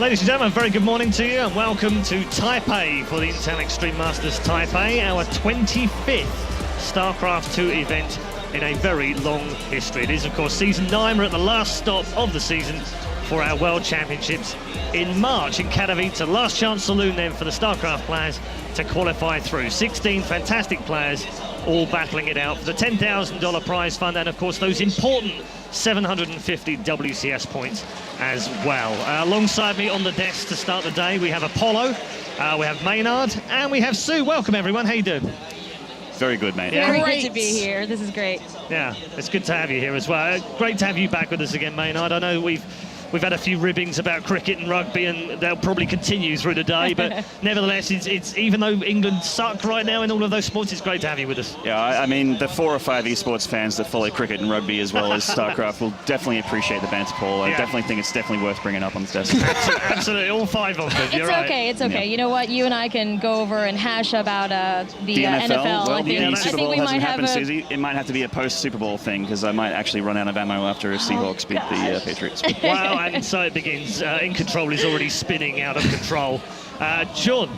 Ladies and gentlemen, very good morning to you and welcome to Taipei for the Intel Extreme Masters Taipei, our 25th StarCraft 2 event in a very long history. It is, of course, Season 9. We're at the last stop of the season for our World Championships in March in Katowice. Last chance saloon then for the StarCraft players to qualify through. 16 fantastic players all battling it out for the $10,000 prize fund and, of course, those important 750 WCS points as well. Alongside me on the desk to start the day, we have Apollo, we have Maynard, and we have Sue. Welcome, everyone. How you doing? Very good, mate. Very good to be here. This is great. Yeah, it's good to have you here as well. Great to have you back with us again, Maynard. I know we've had a few ribbings about cricket and rugby, and they'll probably continue through the day, but nevertheless, it's even though England suck right now in all of those sports, it's great to have you with us. Yeah, I mean, the 4 or 5 esports fans that follow cricket and rugby as well as StarCraft will definitely appreciate the banter, Paul. I definitely think it's definitely worth bringing up on the desk. Absolutely, all 5 of them. You're right. It's okay. Yeah. You know what? You and I can go over and hash about the NFL. Well, I think Super Bowl we hasn't might happened, have Susie. It might have to be a post-Super Bowl thing, because I might actually run out of ammo after Seahawks beat the Patriots. Wow, and so it begins. In Control is already spinning out of control. John,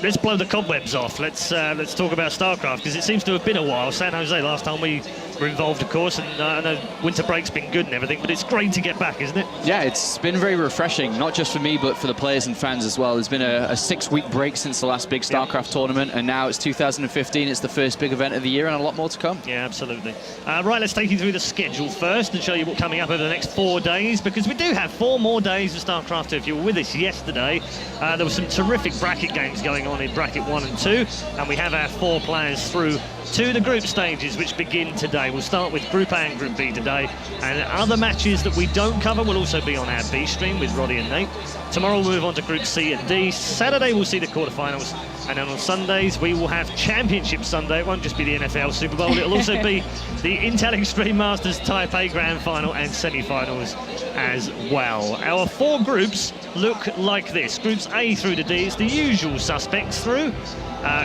let's blow the cobwebs off. Let's talk about StarCraft, because it seems to have been a while. San Jose last time we were involved, of course, and I know winter break's been good and everything, but it's great to get back, isn't it? Yeah, it's been very refreshing, not just for me, but for the players and fans as well. There's been a 6-week break since the last big StarCraft tournament, and now it's 2015. It's the first big event of the year, and a lot more to come. Yeah, absolutely. Right, let's take you through the schedule first and show you what's coming up over the next 4 days, because we do have 4 more days of StarCraft 2. If you were with us yesterday, there were some terrific bracket games going on in bracket 1 and 2, and we have our 4 players through to the group stages, which begin today. We'll start with Group A and Group B today, and other matches that we don't cover will also be on our B stream with Roddy and Nate. Tomorrow we'll move on to Group C and D. Saturday we'll see the quarterfinals, and then on Sundays we will have Championship Sunday. It won't just be the NFL Super Bowl, it'll also be the Intel Extreme Masters Taipei Grand Final and semi-finals as well. Our 4 groups look like this. Groups A through to D, it's the usual suspects through.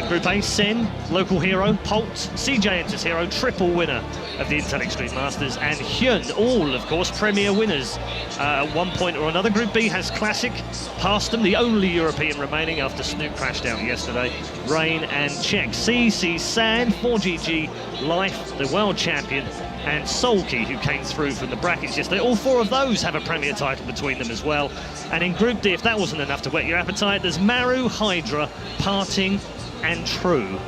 Group A, Sen, local hero, Polt, CJ enters hero, triple winner of the Intel Extreme Masters, and Hyun, all, of course, premier winners at one point or another. Group B has Classic, past them, the only European remaining after Snoop crashed out yesterday, Rain and Czech. C sees Sand, 4GG, Life, the world champion, and Solkey, who came through from the brackets yesterday. All 4 of those have a premier title between them as well. And in Group D, if that wasn't enough to whet your appetite, there's Maru, Hydra, Parting, and True.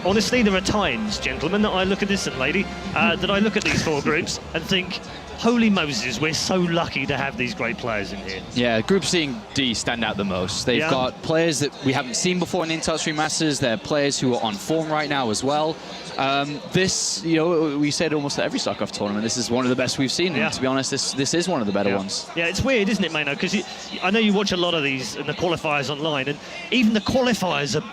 Honestly, there are times, gentlemen, that I look at this, and lady, that I look at these 4 groups and think, holy Moses, we're so lucky to have these great players in here. Yeah, Group C and D stand out the most. They've got players that we haven't seen before in the Intel Extreme Masters. They're players who are on form right now as well. This, you know, we said almost at every StarCraft tournament, this is one of the best we've seen. And to be honest, this is one of the better ones. Yeah, it's weird, isn't it, Mayno? Because I know you watch a lot of these and the qualifiers online, and even the qualifiers are,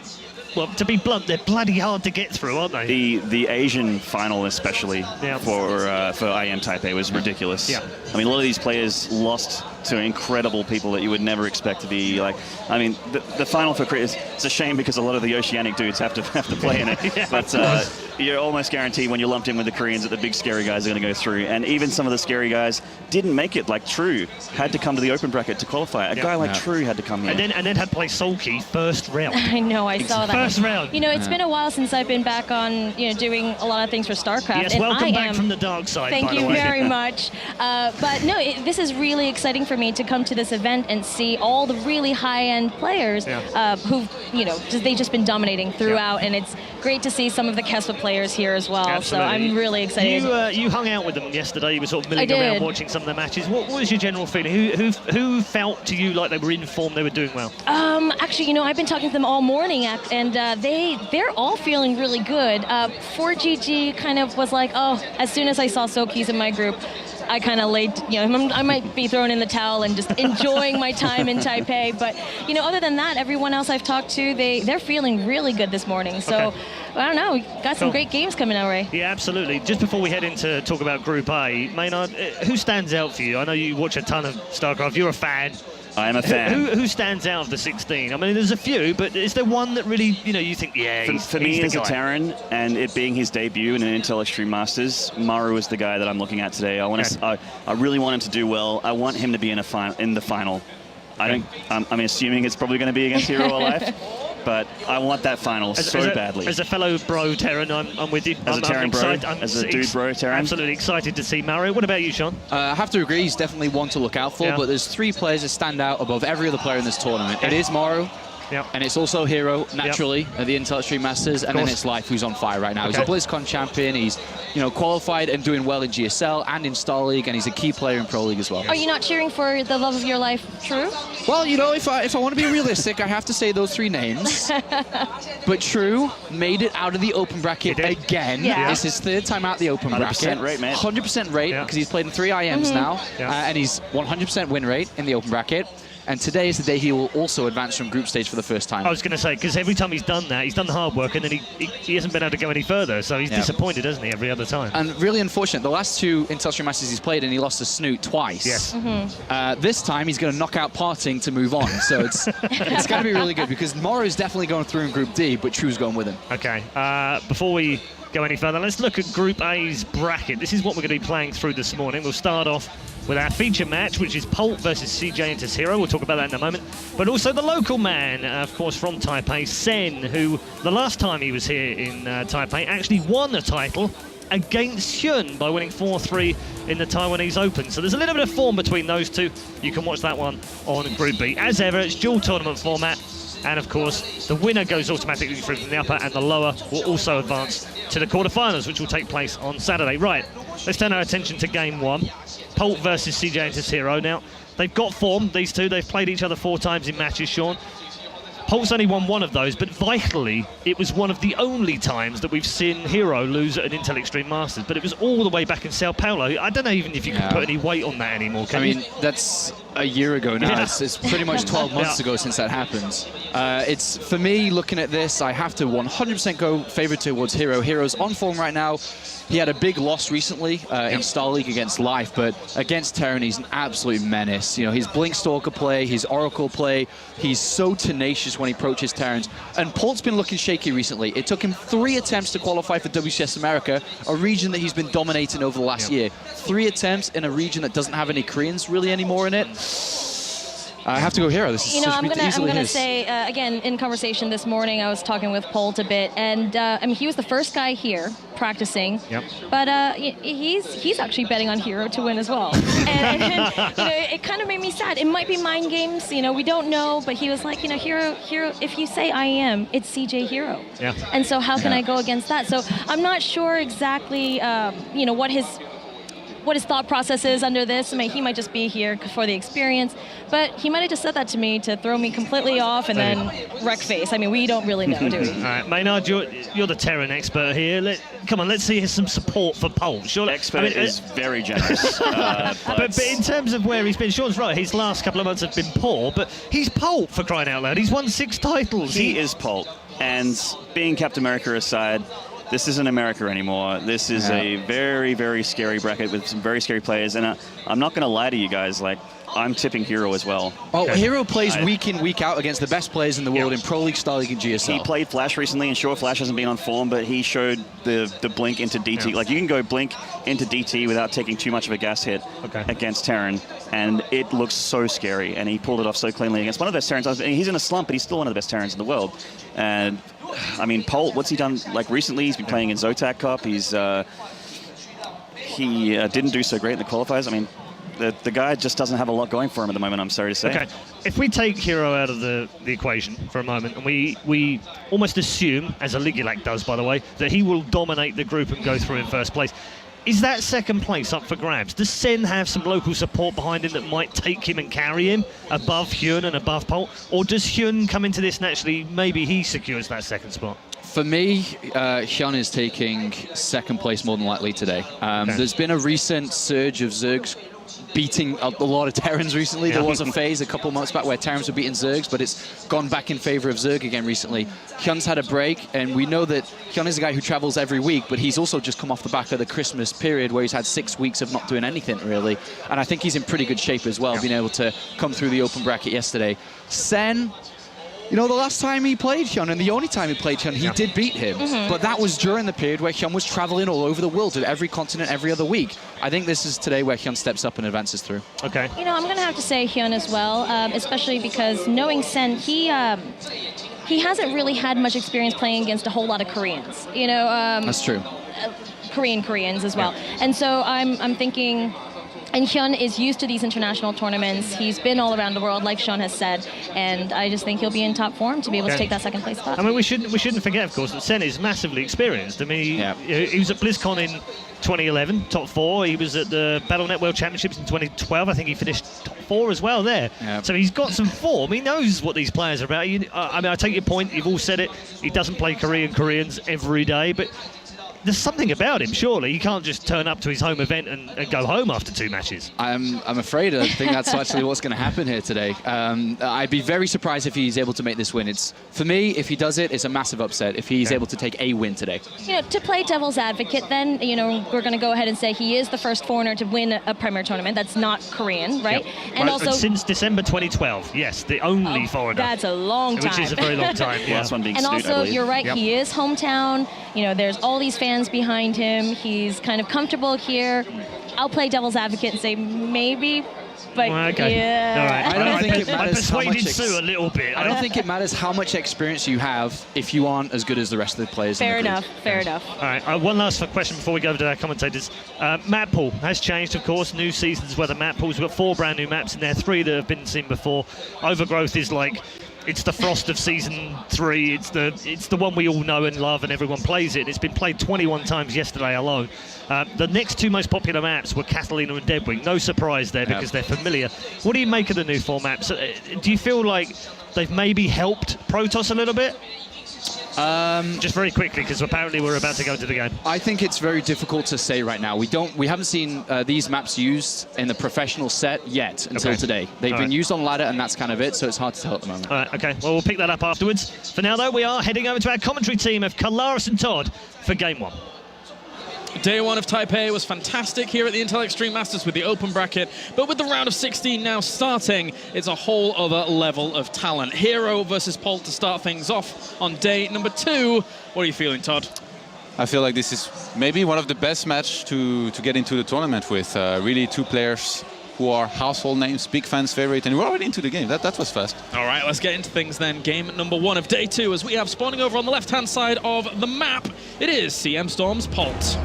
well, to be blunt, they're bloody hard to get through, aren't they? The Asian final, especially for IEM Taipei, was ridiculous. Yeah. I mean, a lot of these players lost to incredible people that you would never expect to be like. I mean, the final for cricket, it's a shame because a lot of the Oceanic dudes have to play in it. But you're almost guaranteed when you're lumped in with the Koreans that the big scary guys are going to go through. And even some of the scary guys didn't make it. Like True had to come to the open bracket to qualify. A guy like True had to come here. And then had to play Solkey first round. I know, I saw that. First round. You know, it's been a while since I've been back on, you know, doing a lot of things for StarCraft. Yes, welcome back from the dark side. Thank you very much. But no, this is really exciting for me to come to this event and see all the really high-end players who've, you know, they've just been dominating throughout, and it's great to see some of the Kespa players here as well. Absolutely. So I'm really excited. You hung out with them yesterday. You were sort of milling around watching some of the matches. What was your general feeling? Who felt to you like they were in form, they were doing well? Actually, you know, I've been talking to them all morning, and they're all feeling really good. 4GG kind of was like, oh, as soon as I saw Soki's in my group, I kind of laid, you know, I might be throwing in the towel and just enjoying my time in Taipei. But, you know, other than that, everyone else I've talked to, they're feeling really good this morning. So, I don't know, got some great games coming our way. Yeah, absolutely. Just before we head into talk about Group A, Maynard, who stands out for you? I know you watch a ton of StarCraft. You're a fan. I am a fan. Who stands out of the 16? I mean, there's a few, but is there one that really, you know, you think, for me, it's a Terran, and it being his debut in an Intel Extreme Masters, Maru is the guy that I'm looking at today. I really want him to do well. I want him to be in the final. I'm assuming it's probably going to be against herO or Life. But I want that final badly. As a fellow bro, Terran, I'm with you. As a Terran bro, as a dude bro, Terran. Absolutely excited to see Mario. What about you, Sean? I have to agree, he's definitely one to look out for, but there's 3 players that stand out above every other player in this tournament. It is Mario, and it's also herO, naturally, at the Intel Extreme Masters, and then it's Life, who's on fire right now. He's a BlizzCon champion, he's qualified and doing well in GSL and in Star League, and he's a key player in Pro League as well. Are you not cheering for the love of your life, True? Well, if I want to be realistic, I have to say those 3 names. But True made it out of the open bracket again. Yeah. It's his 3rd time out the open 100% bracket. rate, man. 100% rate, because he's played in 3 IEMs now, and he's 100% win rate in the open bracket. And today is the day he will also advance from group stage for the first time. I was going to say, because every time he's done that, he's done the hard work, and then he hasn't been able to go any further, so he's disappointed, hasn't he, every other time? And really unfortunate, the last 2 Intel Extreme Masters he's played, and he lost to Snoot twice. Yes. This time, he's going to knock out Parting to move on, so it's going to be really good, because Morrow's definitely going through in Group D, but True's going with him. Okay, before we go any further, let's look at Group A's bracket. This is what we're going to be playing through this morning. We'll start off with our feature match, which is Polt versus CJ into herO. We'll talk about that in a moment. But also the local man, of course, from Taipei, Sen, who the last time he was here in Taipei actually won the title against Hyun by winning 4-3 in the Taiwanese Open. So there's a little bit of form between those two. You can watch that one on Group B. As ever, it's dual tournament format. And of course, the winner goes automatically through from the upper, and the lower will also advance to the quarterfinals, which will take place on Saturday. Right, let's turn our attention to game 1. Polt versus CJ into herO. Now, they've got form, these two. They've played each other 4 times in matches, Sean. Polt's only won 1 of those, but vitally, it was one of the only times that we've seen herO lose at an Intel Extreme Masters. But it was all the way back in Sao Paulo. I don't know even if you can put any weight on that anymore, can you? That's a year ago now. It's pretty much 12 months ago since that happened. It's, for me, looking at this, I have to 100% go favourite towards herO. herO's on form right now. He had a big loss recently in Star League against Life, but against Terran, he's an absolute menace. His Blink Stalker play, his Oracle play, he's so tenacious when he approaches Terrans. And Polt's been looking shaky recently. It took him 3 attempts to qualify for WCS America, a region that he's been dominating over the last year. 3 attempts in a region that doesn't have any Koreans really anymore in it. I have to go herO. This is I'm gonna say again, in conversation this morning, I was talking with Polt a bit, and I mean, he was the first guy here practicing. But he's actually betting on herO to win as well. and it kind of made me sad. It might be mind games. We don't know. But he was like, herO. If you say IEM, it's CJ herO. And so how can I go against that? So I'm not sure exactly, what his thought process is under this. I mean, he might just be here for the experience, but he might have just said that to me to throw me completely off and then wreck face. I mean, we don't really know, do we? All right, Maynard, you're the Terran expert here. Come on, let's see some support for Polt. Surely, expert is very generous. but in terms of where he's been, Sean's right. His last couple of months have been poor, but he's Polt, for crying out loud. He's won 6 titles. He is Polt, and being Captain America aside, this isn't America anymore. This is a very, very scary bracket with some very scary players. And I'm not going to lie to you guys, I'm tipping herO as well. Oh, herO plays week in, week out against the best players in the world in Pro League, Star League, and GSL. He played Flash recently, and sure, Flash hasn't been on form, but he showed the blink into DT. You can go blink into DT without taking too much of a gas hit against Terran, and it looks so scary, and he pulled it off so cleanly against one of the best Terrans. He's in a slump, but he's still one of the best Terrans in the world. And, I mean, Polt, what's he done? Recently, he's been playing in Zotac Cup. He didn't do so great in the qualifiers. I mean, the guy just doesn't have a lot going for him at the moment, I'm sorry to say. Okay, if we take herO out of the equation for a moment, and we almost assume, as Aligulac does, by the way, that he will dominate the group and go through in first place, is that second place up for grabs? Does Sen have some local support behind him that might take him and carry him above Hyun and above Polt? Or does Hyun come into this naturally, maybe he secures that second spot? For me, Hyun is taking second place more than likely today. There's been a recent surge of Zergs beating a lot of Terrans recently. There was a phase a couple months back where Terrans were beating Zergs, but it's gone back in favor of Zerg again recently. Hyun's had a break, and we know that Hyun is a guy who travels every week, but he's also just come off the back of the Christmas period where he's had 6 weeks of not doing anything, really. And I think he's in pretty good shape as well, being able to come through the open bracket yesterday. Sen, You know, the last time he played Hyun, and the only time he played Hyun, he did beat him. But that was during the period where Hyun was traveling all over the world to every continent every other week. I think this is today where Hyun steps up and advances through. Okay. You know, I'm going to have to say Hyun as well, especially because knowing Sen, he hasn't really had much experience playing against a whole lot of Koreans. You know, that's true. Koreans as well. Yeah. And so I'm thinking, and Hyun is used to these international tournaments. He's been all around the world, like Sean has said, and I just think he'll be in top form to be able to take that second place spot. I mean, we shouldn't forget, of course, that Sen is massively experienced. I mean, he was at BlizzCon in 2011, top 4. He was at the Battle.net World Championships in 2012. I think he finished top 4 as well there. Yep. So he's got some form. He knows what these players are about. I mean, I take your point. You've all said it. He doesn't play Koreans every day, but there's something about him, surely. You can't just turn up to his home event and go home after 2 matches. I'm afraid I think that's actually what's going to happen here today. I'd be very surprised if he's able to make this win. For me, if he does it, it's a massive upset if he's able to take a win today. You know, to play devil's advocate then, you know, we're going to go ahead and say he is the first foreigner to win a Premier Tournament. That's not Korean, right? Yep. And also since December 2012, yes, the only foreigner. That's a long time. Which is a very long time. Last one being and Snoot, also, you're right, he is hometown. You know, there's all these fans behind him. He's kind of comfortable here. I'll play devil's advocate and say maybe, but All right. I don't think it matters how much Sue a little bit. I don't think it matters how much experience you have if you aren't as good as the rest of the players. Fair enough. All right, one last question before we go over to our commentators. Map pool has changed, of course. New season's worth of map pools. We've got 4 brand new maps in there, 3 that have been seen before. Overgrowth is like, it's the Frost of Season 3. It's the one we all know and love and everyone plays it. It's been played 21 times yesterday alone. The next 2 most popular maps were Catalina and Deadwing. No surprise there because they're familiar. What do you make of the new 4 maps? Do you feel like they've maybe helped Protoss a little bit? Just very quickly, because apparently we're about to go into the game. I think it's very difficult to say right now. We haven't seen these maps used in the professional set yet until today. They've been used on ladder, and that's kind of it, so it's hard to tell at the moment. All right, okay. Well, we'll pick that up afterwards. For now, though, we are heading over to our commentary team of Kalaris and Todd for Game 1. Day 1 of Taipei was fantastic here at the Intel Extreme Masters with the open bracket, but with the round of 16 now starting, it's a whole other level of talent. herO versus Polt to start things off on day number 2. What are you feeling, Todd? I feel like this is maybe one of the best matches to get into the tournament with. Really 2 players who are household names, big fans' favorite, and we're already into the game. That was fast. All right, let's get into things then. Game number 1 of day 2, as we have spawning over on the left-hand side of the map, it is CM Storm's Polt.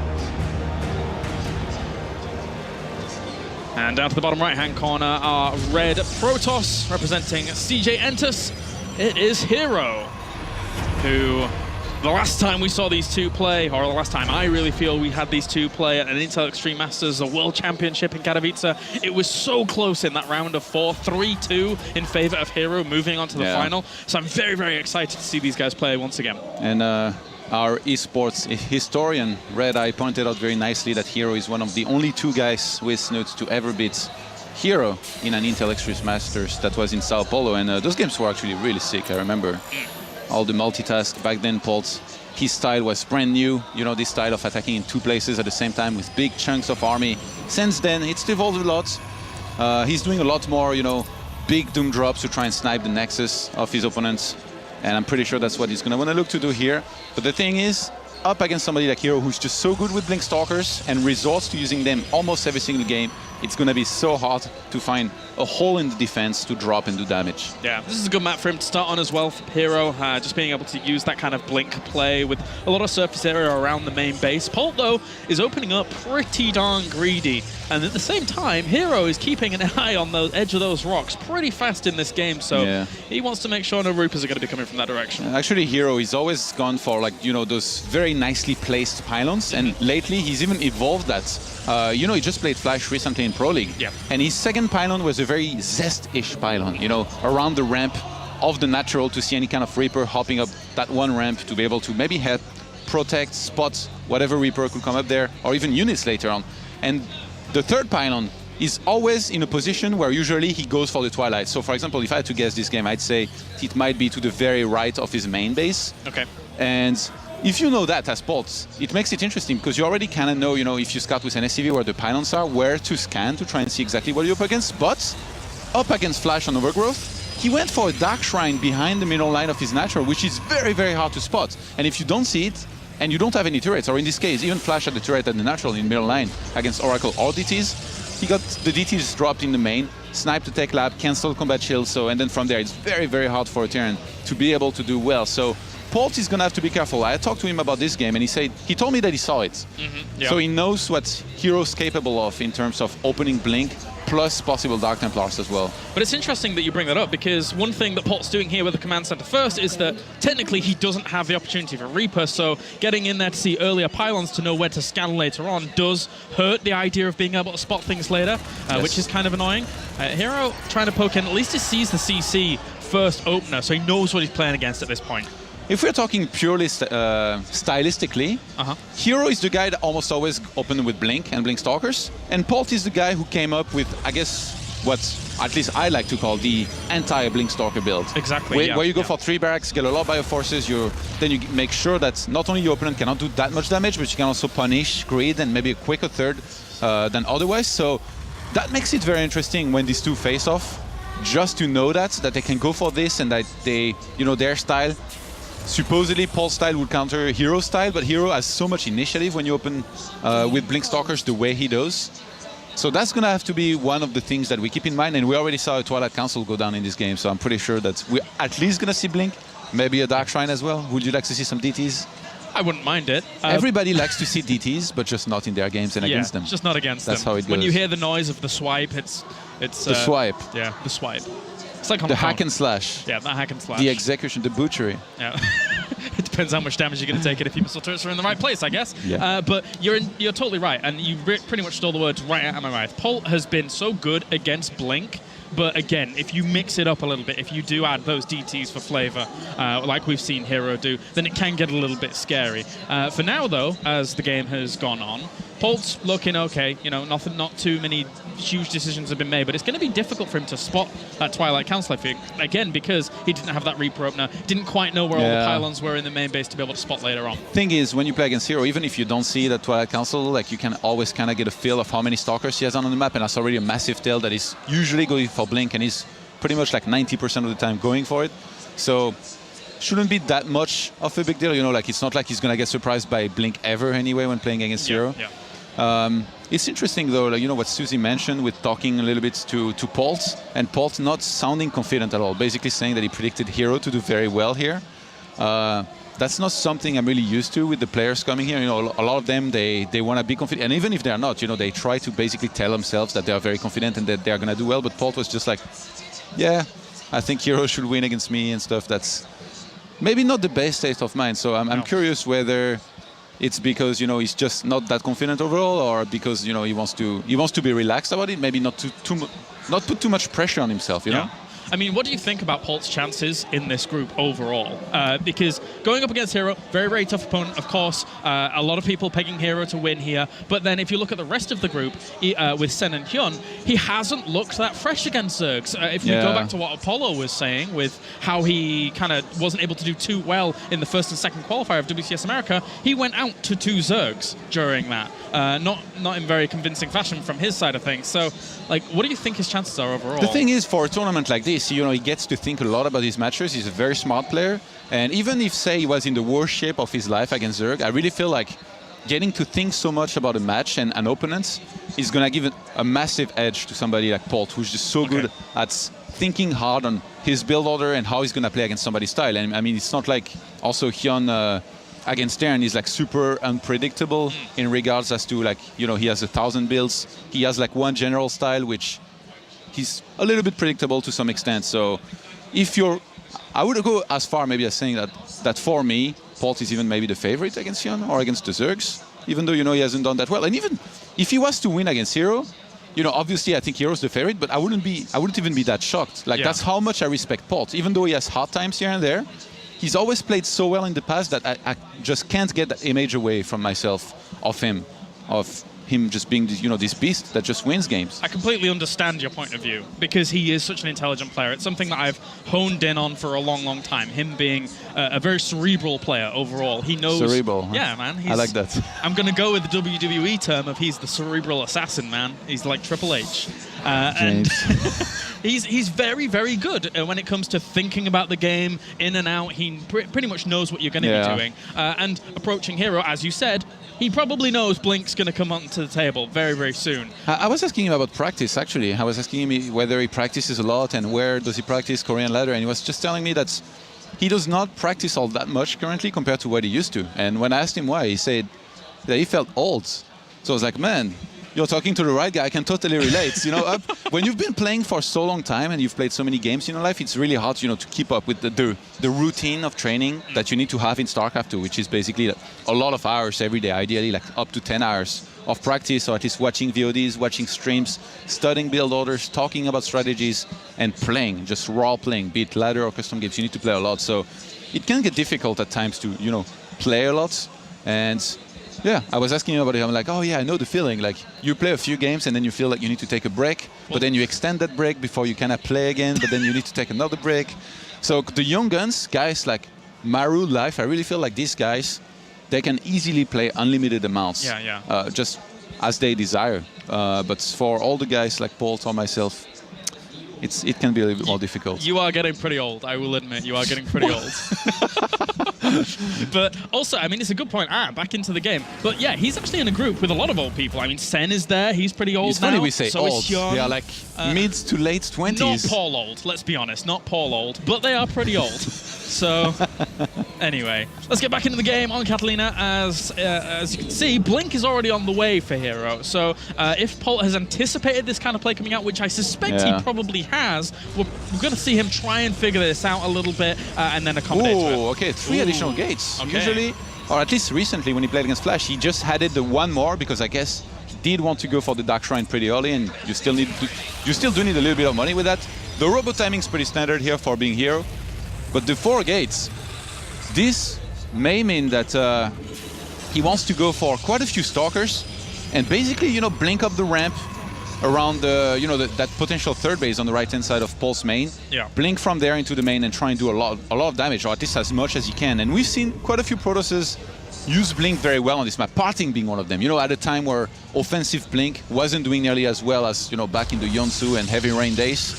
And down to the bottom right-hand corner are red Protoss representing CJ Entus. It is herO, who the last time we saw these 2 play, or the last time I really feel we had these 2 play at an Intel Extreme Masters, a World Championship in Katowice, it was so close in that round of 4, 3-2 in favor of herO, moving on to the final. So I'm very, very excited to see these guys play once again. And our esports historian, Red Eye, pointed out very nicely that herO is one of the only 2 guys with Snoot to ever beat herO in an Intel Extreme Masters that was in Sao Paulo. And those games were actually really sick. I remember all the multitask back then. Polt, his style was brand new. You know, this style of attacking in 2 places at the same time with big chunks of army. Since then, it's evolved a lot. He's doing a lot more, you know, big doom drops to try and snipe the nexus of his opponents. And I'm pretty sure that's what he's going to want to look to do here. But the thing is, up against somebody like herO who's just so good with Blink Stalkers and resorts to using them almost every single game, it's going to be so hard to find a hole in the defense to drop and do damage. Yeah, this is a good map for him to start on as well for herO, just being able to use that kind of blink play with a lot of surface area around the main base. Polt, though, is opening up pretty darn greedy. And at the same time, herO is keeping an eye on the edge of those rocks pretty fast in this game, so he wants to make sure no Reapers are going to be coming from that direction. Actually, herO is always gone for, like, you know, those very nicely placed pylons, and lately he's even evolved that. You know, he just played Flash recently in Pro League, and his second pylon was a very Zest-ish pylon, you know, around the ramp of the natural to see any kind of Reaper hopping up that one ramp to be able to maybe help protect, spot whatever Reaper could come up there, or even units later on. And the third pylon is always in a position where usually he goes for the Twilight. So, for example, if I had to guess this game, I'd say it might be to the very right of his main base. Okay. And if you know that as Polt, it makes it interesting because you already kind of know, you know, if you scout with an SCV where the pylons are, where to scan to try and see exactly what you're up against. But up against Flash on Overgrowth, he went for a Dark Shrine behind the middle line of his natural, which is very, very hard to spot. And if you don't see it, and you don't have any turrets, or in this case, even flash at the turret at the natural in middle line against Oracle or DTs, he got the DTs dropped in the main, sniped the tech lab, cancelled combat shield, so, and then from there, it's very, very hard for a Terran to be able to do well. So Polt is gonna have to be careful. I talked to him about this game, and he told me that he saw it. So he knows what hero's capable of in terms of opening Blink, plus possible Dark Templars as well. But it's interesting that you bring that up, because one thing that Polt's doing here with the command center first is that technically he doesn't have the opportunity for Reaper, so getting in there to see earlier pylons to know where to scan later on does hurt the idea of being able to spot things later, which is kind of annoying. herO trying to poke in, at least he sees the CC first opener, so he knows what he's playing against at this point. If we're talking purely stylistically, herO is the guy that almost always opened with Blink and Blink Stalkers, and Polt is the guy who came up with, I guess, what at least I like to call the anti-Blink Stalker build. Exactly. Where you go for 3 barracks, get a lot of bioforces, then you make sure that not only your opponent cannot do that much damage, but you can also punish Greed and maybe a quicker third than otherwise. So that makes it very interesting when these two face off, just to know that they can go for this and that they, their style. Supposedly, Polt's style would counter herO's style, but herO has so much initiative when you open with Blink Stalkers the way he does. So that's going to have to be one of the things that we keep in mind, and we already saw a Twilight Council go down in this game, so I'm pretty sure that we're at least going to see Blink, maybe a Dark Shrine as well. Would you like to see some DTs? I wouldn't mind it. Everybody likes to see DTs, but just not in their games and against them. Just not against them. That's how it goes. When you hear the noise of the swipe, it's the swipe. Yeah, the swipe. It's like Hong the Kong. Hack and slash. Yeah, the hack and slash. The execution, the butchery. Yeah. It depends how much damage you're going to take it if your missile turrets are in the right place, I guess. Yeah. But you're totally right, and you pretty much stole the words right out of my mouth. Polt has been so good against Blink, but again, if you mix it up a little bit, if you do add those DTs for flavor, like we've seen herO do, then it can get a little bit scary. For now, though, as the game has gone on, Polt's looking okay. Not too many huge decisions have been made, but it's going to be difficult for him to spot that Twilight Council, I think, again, because he didn't have that Reaper opener, didn't quite know where all the pylons were in the main base to be able to spot later on. Thing is, when you play against herO, even if you don't see that Twilight Council, like, you can always kind of get a feel of how many Stalkers he has on the map, and that's already a massive tail that is usually going for Blink, and he's pretty much like 90% of the time going for it. So shouldn't be that much of a big deal, it's not like he's going to get surprised by Blink ever anyway when playing against herO. It's interesting, though, what Susie mentioned with talking a little bit to Polt, and Polt not sounding confident at all, basically saying that he predicted herO to do very well here. That's not something I'm really used to with the players coming here. A lot of them, they want to be confident, and even if they're not, they try to basically tell themselves that they are very confident and that they're going to do well, but Polt was just like, yeah, I think herO should win against me and stuff. That's maybe not the best taste of mind, so I'm curious whether it's because he's just not that confident overall, or because he wants to be relaxed about it. Maybe not put too much pressure on himself. You know. I mean, what do you think about Polt's chances in this group overall? Because going up against herO, very, very tough opponent, of course. A lot of people pegging herO to win here. But then if you look at the rest of the group, with Sen and Hyun, he hasn't looked that fresh against Zergs. If we go back to what Apollo was saying with how he kind of wasn't able to do too well in the first and second qualifier of WCS America, he went out to 2 Zergs during that. Not in very convincing fashion from his side of things. So, what do you think his chances are overall? The thing is, for a tournament like this, he gets to think a lot about his matches. He's a very smart player. And even if, say, he was in the worst shape of his life against Zerg, I really feel like getting to think so much about a match and an opponent is going to give a massive edge to somebody like Polt, who's just so good at thinking hard on his build order and how he's going to play against somebody's style. And I mean, it's not like also Hyun against Terran is super unpredictable in regards as to he has 1,000 builds. He has one general style, which he's a little bit predictable to some extent. So I would go as far maybe as saying that for me, Polt is even maybe the favorite against Hyun or against the Zergs, even though he hasn't done that well. And even if he was to win against herO, obviously I think herO's the favorite, but I wouldn't even be that shocked. That's how much I respect Polt, even though he has hard times here and there. He's always played so well in the past that I just can't get that image away from myself of him just being this beast that just wins games. I completely understand your point of view, because he is such an intelligent player. It's something that I've honed in on for a long, long time, him being a very cerebral player overall. He knows... Cerebral. Huh? Yeah, man. I like that. I'm going to go with the WWE term of he's the cerebral assassin, man. He's like Triple H. And he's very, very good when it comes to thinking about the game, in and out. He pretty much knows what you're going to be doing. And approaching herO, as you said, he probably knows Blink's going to come onto the table very, very soon. I was asking him about practice, actually. I was asking him whether he practices a lot and where does he practice Korean ladder, and he was just telling me that he does not practice all that much currently compared to what he used to. And when I asked him why, he said that he felt old. So I was like, man, you're talking to the right guy. I can totally relate. You know, when you've been playing for so long time and you've played so many games in your life, it's really hard, you know, to keep up with the routine of training that you need to have in StarCraft 2, which is basically a lot of hours every day, ideally like up to 10 hours of practice, or at least watching VODs, watching streams, studying build orders, talking about strategies, and playing, just raw playing, be it ladder or custom games. You need to play a lot. So it can get difficult at times to, you know, play a lot. And yeah, I was asking him about it. I'm like, oh yeah, I know the feeling. Like you play a few games and then you feel like you need to take a break, but then you extend that break before you kind of play again, but then you need to take another break. So the young guns, guys like Maru, Life, I really feel like these guys, they can easily play unlimited amounts, just as they desire. But for all the guys like Polt or myself, it can be a little bit more difficult. You are getting pretty old, I will admit. You are getting pretty old. But also, I mean, it's a good point. Back into the game. But yeah, he's actually in a group with a lot of old people. I mean, Sen is there. He's pretty old it's now. It's funny we say so old. They are like mid to late 20s. Not Paul old, let's be honest. Not Paul old. But they are pretty old. So, anyway, let's get back into the game on Catalina. As you can see, Blink is already on the way for herO. So, if Polt has anticipated this kind of play coming out, which I suspect he probably has, we're going to see him try and figure this out a little bit and then accommodate to it. Okay, 3 additional gates. Okay. Usually, or at least recently when he played against Flash, he just added the 1 more because I guess he did want to go for the Dark Shrine pretty early, and you still do need a little bit of money with that. The robot timing is pretty standard here for being herO. But the 4 gates, this may mean that he wants to go for quite a few Stalkers and basically, you know, blink up the ramp around the, you know, that potential third base on the right-hand side of Polt's main. Yeah. Blink from there into the main and try and do a lot of damage, or at least as much as he can. And we've seen quite a few Protosses use Blink very well on this map, Parting being one of them. You know, at a time where offensive Blink wasn't doing nearly as well as, you know, back in the Yonsu and Heavy Rain days.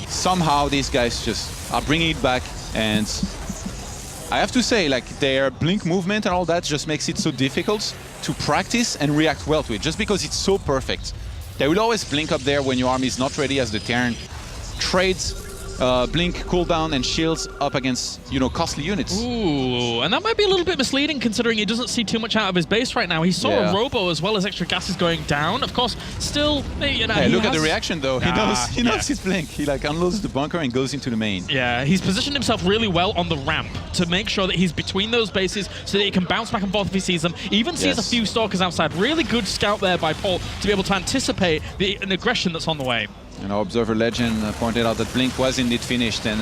Somehow these guys just are bringing it back, and I have to say, like, their Blink movement and all that just makes it so difficult to practice and react well to it, just because it's so perfect. They will always blink up there when your army is not ready, as the Terran trades Blink cooldown and shields up against, you know, costly units. Ooh, and that might be a little bit misleading considering he doesn't see too much out of his base right now. He saw a Robo as well as extra gases going down. Of course, still, you know, hey, look at the reaction though. He knows his Blink. He like unloads the bunker and goes into the main. Yeah, he's positioned himself really well on the ramp to make sure that he's between those bases so that he can bounce back and forth if he sees them. Even sees a few Stalkers outside. Really good scout there by Polt to be able to anticipate an aggression that's on the way. And our Observer Legend pointed out that Blink was indeed finished, and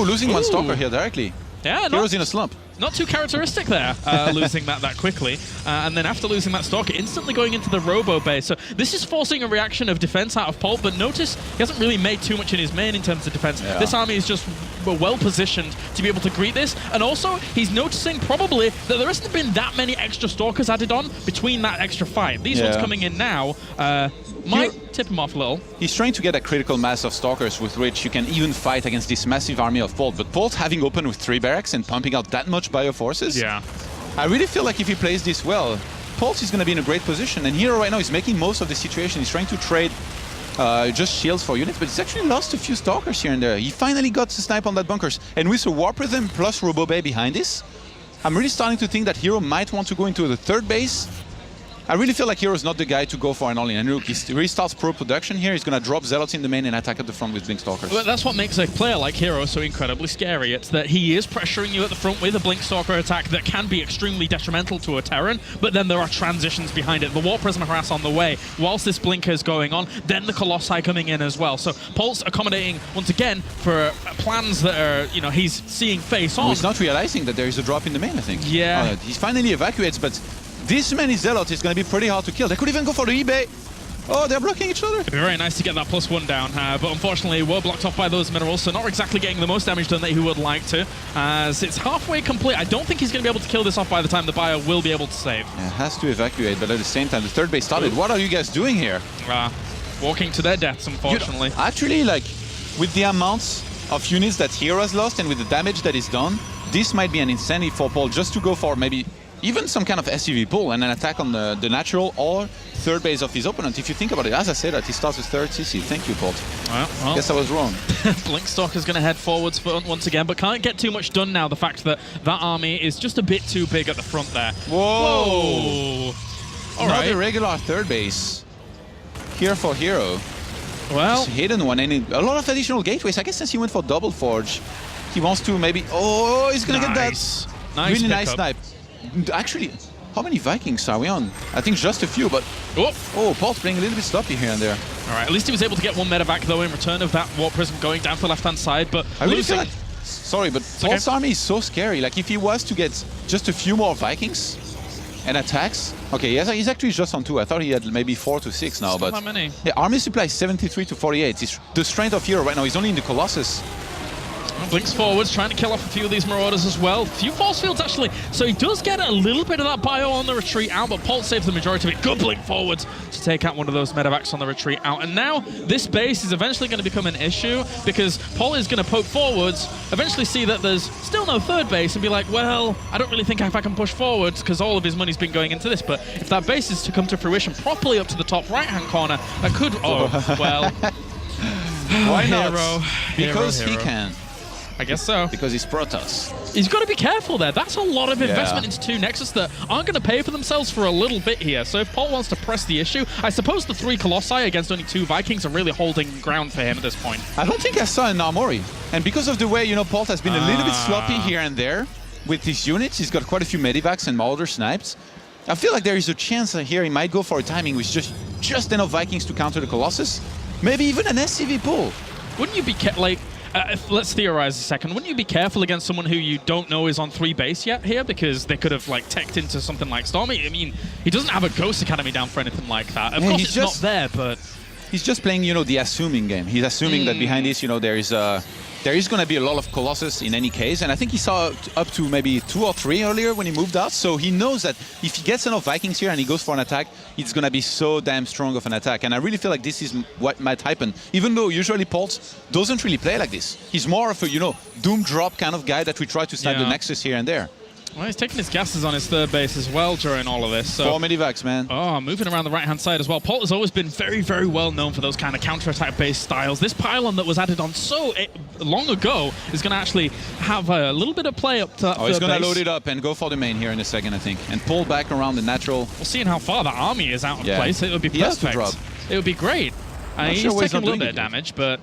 losing one Stalker here directly. Yeah, herO's in a slump. Not too characteristic there, losing that quickly. And then after losing that Stalker, instantly going into the Robo base. So this is forcing a reaction of defense out of Polt, but notice he hasn't really made too much in his main in terms of defense. Yeah. This army is just well positioned to be able to greet this. And also, he's noticing probably that there hasn't been that many extra Stalkers added on between that extra fight. These ones coming in now might tip him off a little. He's trying to get a critical mass of Stalkers with which you can even fight against this massive army of Polt. But Polt having opened with 3 barracks and pumping out that much bioforces, I really feel like if he plays this well, Polt is going to be in a great position. And herO right now is making most of the situation. He's trying to trade just shields for units, but he's actually lost a few Stalkers here and there. He finally got to snipe on that bunkers. And with a Warp Rhythm plus Robo Bay behind this, I'm really starting to think that herO might want to go into the third base. I really feel like herO's not the guy to go for an all-in. And look, he restarts pro production here. He's going to drop Zealots in the main and attack at the front with Blink Stalkers. Well, that's what makes a player like herO so incredibly scary. It's that he is pressuring you at the front with a Blink Stalker attack that can be extremely detrimental to a Terran, but then there are transitions behind it. The War Prism Harass on the way whilst this Blinker is going on, then the Colossi coming in as well. So Polt's accommodating, once again, for plans that are, you know, he's seeing face on. He's not realizing that there is a drop in the main, I think. Yeah. He finally evacuates, but this many Zealots is going to be pretty hard to kill. They could even go for the eBay. Oh, they're blocking each other. It'd be very nice to get that +1 down, but unfortunately we're blocked off by those minerals, so not exactly getting the most damage done that he would like to, as it's halfway complete. I don't think he's going to be able to kill this off by the time the bio will be able to save. Yeah, has to evacuate, but at the same time, the third base started. What are you guys doing here? walking to their deaths, unfortunately. You know, actually, like, with the amounts of units that herO has lost and with the damage that is done, this might be an incentive for Polt just to go for maybe even some kind of SCV pull and an attack on the natural or third base of his opponent. If you think about it, as I said, that he starts with third CC. Thank you, Polt. Well, guess I was wrong. Blinkstalker's going to head forwards once again, but can't get too much done now. The fact that that army is just a bit too big at the front there. Whoa! All Not right. a regular third base here for herO. Well, It's a hidden one and a lot of additional gateways. I guess since he went for double forge, he wants to maybe. Oh, he's gonna get that. Nice Really nice pickup. snipe. Actually, how many Vikings are we on? I think just a few, but oh, Polt playing a little bit sloppy here and there. All right, at least he was able to get one medevac though in return of that Warp Prism going down to the left-hand side, but I really losing. feel like, sorry, but Polt's army is so scary. Like if he was to get just a few more Vikings and attacks. Okay, yes, he's actually just on 2. I thought he had maybe 4 to 6 now, but that many. yeah, army supply is 73 to 48. It's the strength of herO right now. He's only in the Colossus. Blinks forwards, trying to kill off a few of these Marauders as well. Few force fields, actually. So he does get a little bit of that bio on the retreat out, but Polt saves the majority of it. Good blink forwards to take out one of those medevacs on the retreat out. And now this base is eventually going to become an issue because Polt is going to poke forwards, eventually see that there's still no third base and be like, well, I don't really think if I can push forwards because all of his money's been going into this. But if that base is to come to fruition properly up to the top right-hand corner, that could, oh, well. Why not? herO. Because herO. he can. I guess so. Because he's Protoss. He's got to be careful there. That's a lot of investment Yeah. into 2 Nexus that aren't going to pay for themselves for a little bit here. So if Polt wants to press the issue, I suppose the 3 Colossi against only 2 Vikings are really holding ground for him at this point. I don't think I saw an Armory. And because of the way, you know, Polt has been a little bit sloppy here and there with his units, he's got quite a few Medivacs and Marauder snipes. I feel like there is a chance that here he might go for a timing with just enough Vikings to counter the Colossus. Maybe even an SCV pull. Wouldn't you be let's theorize a second. Wouldn't you be careful against someone who you don't know is on 3 base yet here? Because they could have like teched into something like Stormy. I mean, he doesn't have a Ghost Academy down for anything like that. Of course, it's not there, but he's just playing, you know, the assuming game. He's assuming that behind this, you know, there is going to be a lot of Colossus in any case. And I think he saw up to maybe 2 or 3 earlier when he moved out. So he knows that if he gets enough Vikings here and he goes for an attack, it's going to be so damn strong of an attack. And I really feel like this is what might happen. Even though usually Polt doesn't really play like this. He's more of a, you know, doom drop kind of guy that we try to snipe the Nexus here and there. Well, he's taking his gases on his third base as well during all of this. So 4 Medivacs, man. Oh, moving around the right-hand side as well. Polt has always been very, very well known for those kind of counter-attack based styles. This pylon that was added on so long ago is going to actually have a little bit of play up to that Oh, he's going to base. load it up and go for the main here in a second, I think. And pull back around the natural. Well, seeing how far the army is out of place, it would be He has perfect. to drop. It would be great. He's sure why he's taking a not little doing bit it of yet. damage, but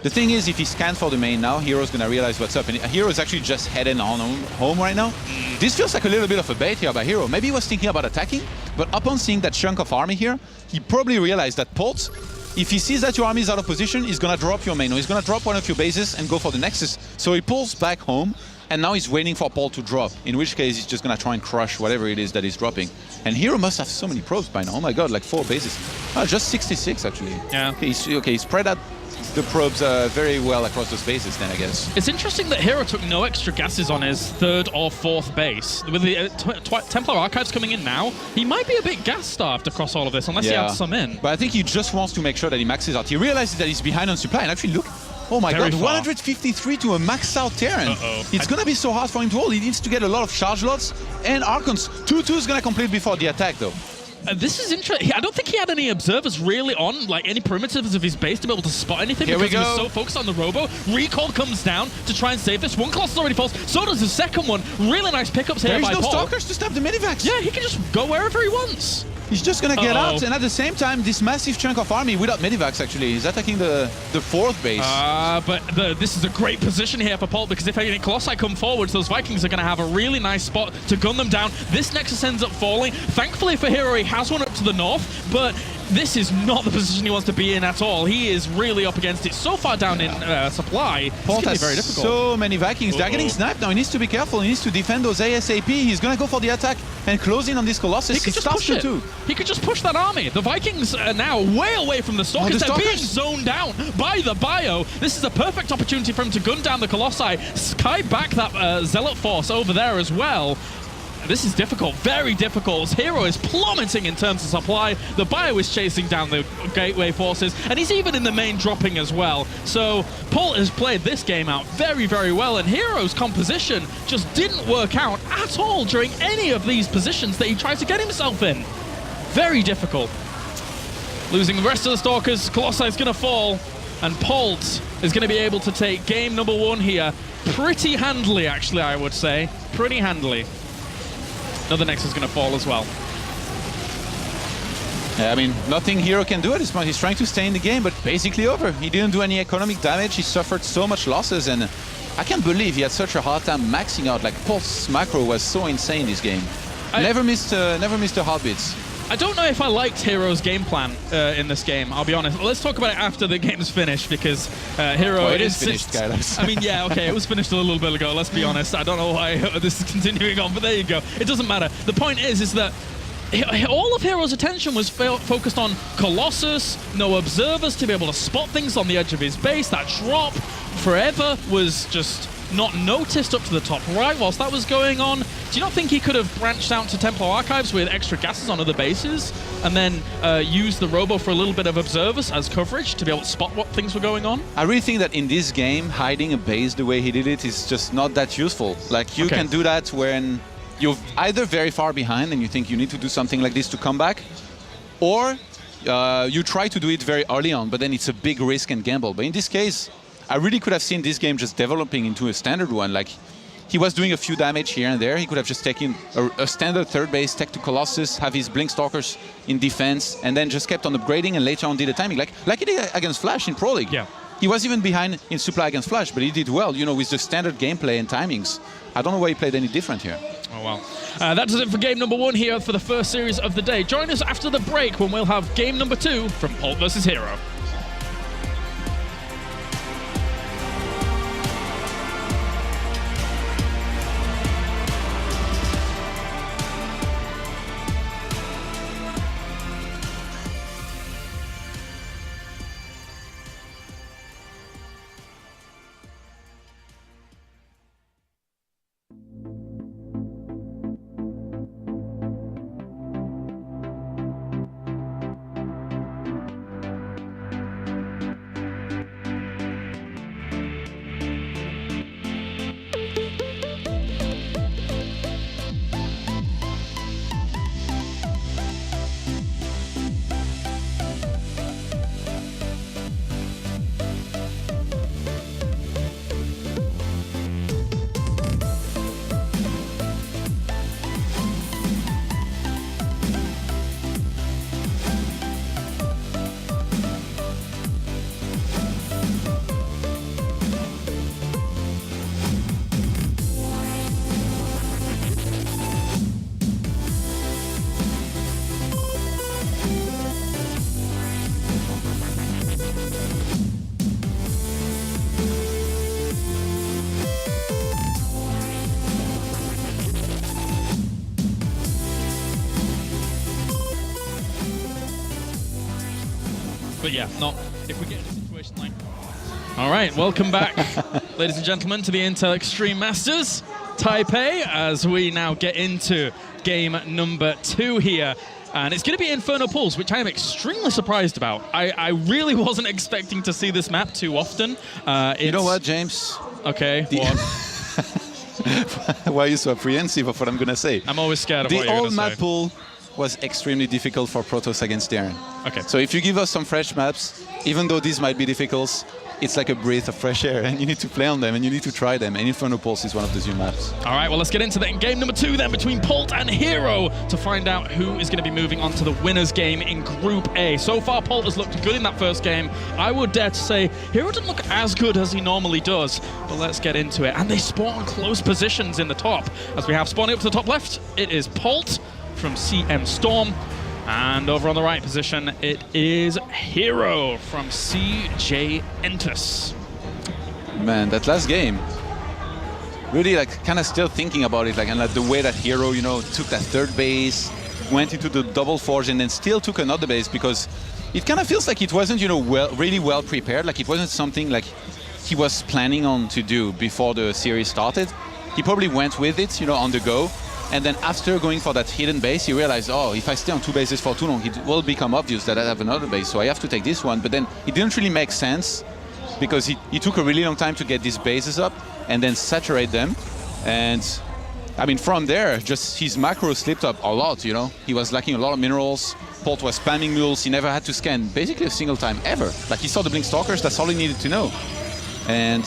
The thing is, if he scans for the main now, herO's going to realize what's up. And herO's actually just heading on home right now. This feels like a little bit of a bait here by herO. Maybe he was thinking about attacking, but upon seeing that chunk of army here, he probably realized that Polt, if he sees that your army is out of position, he's going to drop your main, or he's going to drop one of your bases and go for the Nexus. So he pulls back home, and now he's waiting for Polt to drop, in which case he's just going to try and crush whatever it is that he's dropping. And herO must have so many probes by now. Oh my god, like 4 bases. Just 66 actually. Yeah. Okay, he spread out the probes very well across those bases then, I guess. it's interesting that herO took no extra gases on his 3rd or 4th base. With the Templar Archives coming in now, he might be a bit gas-starved across all of this, unless he adds some in. But I think he just wants to make sure that he maxes out. He realizes that he's behind on supply, and actually look, oh my Very god, far. 153 to a max out Terran. It's gonna be so hard for him to hold. He needs to get a lot of charge lots and Archons. 2-2 is gonna complete before the attack though. This is interesting. I don't think he had any observers really on, like any perimeters of his base to be able to spot anything Here because we he was go. so focused on the Robo. Recall comes down to try and save this. One Colossus already falls. So does the second one. Really nice pickups here There is by no Polt. Stalkers to stop the Medivacs. Yeah, he can just go wherever he wants. He's just gonna get out, and at the same time, this massive chunk of army without Medivacs actually is attacking the 4th base. But this is a great position here for Polt because if any Colossi come forwards, those Vikings are going to have a really nice spot to gun them down. This Nexus ends up falling. Thankfully for herO, he has one up to the north, but this is not the position he wants to be in at all. He is really up against it. So far down in supply, Polt it's going to has be very difficult. so many Vikings. They're getting sniped now. He needs to be careful. He needs to defend those ASAP. He's gonna go for the attack and close in on this Colossus. He could just starts push it. to 2. He could just push that army. The Vikings are now way away from the Stalkers. the They're being Stalkers. zoned down by the bio. This is a perfect opportunity for him to gun down the Colossi, sky back that Zealot force over there as well. This is difficult, very difficult. herO is plummeting in terms of supply. The bio is chasing down the gateway forces, and he's even in the main dropping as well. So Polt has played this game out very, very well, and herO's composition just didn't work out at all during any of these positions that he tried to get himself in. Very difficult. Losing the rest of the Stalkers, Colossi is going to fall, and Polt is going to be able to take game number 1 here. Pretty handily, actually, I would say. Pretty handily. Another Nexus is going to fall as well. Yeah, I mean, nothing herO can do at this point. He's trying to stay in the game, but basically over. He didn't do any economic damage. He suffered so much losses, and I can't believe he had such a hard time maxing out. Like, Polt's macro was so insane this game. Never missed a heartbeat. I don't know if I liked herO's game plan in this game, I'll be honest. Let's talk about it after the game's finished, because herO... Well, it is finished, Kailas. I mean, yeah, okay, it was finished a little bit ago, let's be honest. I don't know why this is continuing on, but there you go. It doesn't matter. The point is that all of herO's attention was focused on Colossus, no observers to be able to spot things on the edge of his base. That drop forever was just not noticed up to the top right whilst that was going on. Do you not think he could have branched out to Templar Archives with extra gases on other bases and then used the Robo for a little bit of observers as coverage to be able to spot what things were going on? I really think that in this game, hiding a base the way he did it is just not that useful. Like, you can do that when you're either very far behind and you think you need to do something like this to come back, or you try to do it very early on, but then it's a big risk and gamble. But in this case, I really could have seen this game just developing into a standard one. Like, he was doing a few damage here and there. He could have just taken a standard third base, tech to Colossus, have his Blink Stalkers in defense, and then just kept on upgrading and later on did the timing. Like he did against Flash in Pro League. Yeah. He was even behind in supply against Flash, but he did well, you know, with the standard gameplay and timings. I don't know why he played any different here. Oh, well. That does it for game number 1 here for the first series of the day. Join us after the break when we'll have game number 2 from Polt versus herO. But yeah, not if we get in a situation like... All right, welcome back, ladies and gentlemen, to the Intel Extreme Masters Taipei, as we now get into game number 2 here. And it's going to be Inferno Pools, which I am extremely surprised about. I really wasn't expecting to see this map too often. You know what, James? Okay, what? Why are you so apprehensive of what I'm going to say? I'm always scared of what you're going to say. The old map pool was extremely difficult for Protoss against Darren. Okay. So if you give us some fresh maps, even though these might be difficult, it's like a breath of fresh air, and you need to play on them, and you need to try them, and Inferno Pulse is one of those new maps. All right, well, let's get into that in game number 2 then between Polt and herO to find out who is going to be moving on to the winner's game in Group A. So far, Polt has looked good in that first game. I would dare to say herO didn't look as good as he normally does, but let's get into it. And they spawn close positions in the top. As we have spawning up to the top left, it is Polt from CM Storm. And over on the right position, it is herO from CJ Entus. Man, that last game, really like kind of still thinking about it, like, and like the way that herO, you know, took that third base, went into the double forge, and then still took another base, because it kind of feels like it wasn't, you know, really well prepared. Like it wasn't something like he was planning on to do before the series started. He probably went with it, you know, on the go. And then after going for that hidden base, he realized, oh, if I stay on 2 bases for too long, it will become obvious that I have another base, so I have to take this one. But then it didn't really make sense because he took a really long time to get these bases up and then saturate them. And I mean, from there, just his macro slipped up a lot, you know. He was lacking a lot of minerals. Polt was spamming mules. He never had to scan basically a single time ever. Like, he saw the Blink Stalkers, that's all he needed to know. And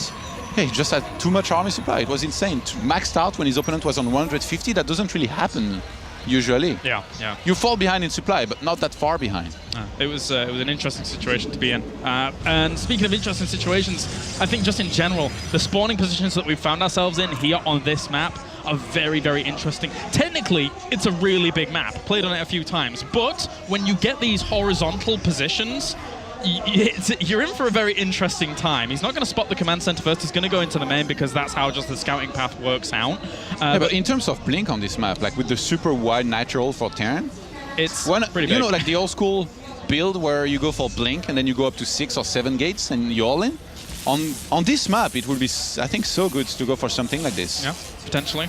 yeah, he just had too much army supply. It was insane. Maxed out when his opponent was on 150, that doesn't really happen usually. Yeah. You fall behind in supply, but not that far behind. It was an interesting situation to be in. And speaking of interesting situations, I think just in general, the spawning positions that we've found ourselves in here on this map are very, very interesting. Technically, it's a really big map. Played on it a few times. But when you get these horizontal positions, you're in for a very interesting time. He's not going to spot the command center first. He's going to go into the main because that's how just the scouting path works out. But in terms of Blink on this map, like with the super wide natural for Terran, it's pretty big. You know, like the old school build where you go for Blink and then you go up to 6 or 7 gates and you all in. On this map, it would be, I think, so good to go for something like this. Yeah, potentially.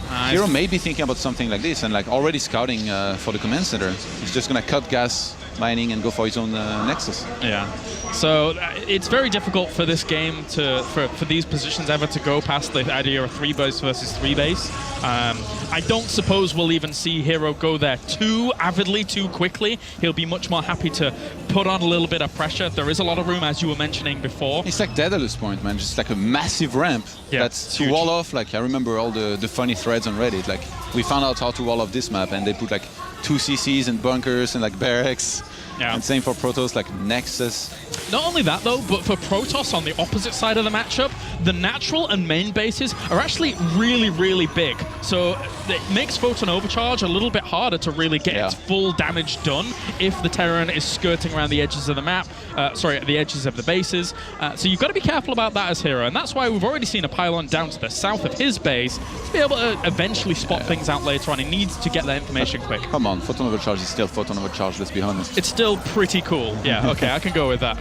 herO may be thinking about something like this and like already scouting for the command center. He's just going to cut gas mining and go for his own Nexus. Yeah, so it's very difficult for this game for these positions ever to go past the idea of 3 base versus 3 base. I don't suppose we'll even see herO go there too avidly, too quickly. He'll be much more happy to put on a little bit of pressure. There is a lot of room, as you were mentioning before. It's like Daedalus Point, man. Just like a massive ramp. Yeah, that's to wall off. Like, I remember all the funny threads on Reddit. Like, we found out how to wall off this map and they put like 2 CCs and bunkers and like barracks. Yeah. And same for Protoss, like Nexus. Not only that though, but for Protoss on the opposite side of the matchup, the natural and main bases are actually really, really big. So it makes Photon Overcharge a little bit harder to really get its full damage done if the Terran is skirting around the edges of the map, the edges of the bases. So you've got to be careful about that as herO, and that's why we've already seen a pylon down to the south of his base to be able to eventually spot things out later on. He needs to get that information quick. Come on, Photon Overcharge is still Photon Overcharge, let's be honest. It's still pretty cool. Yeah, okay, I can go with that.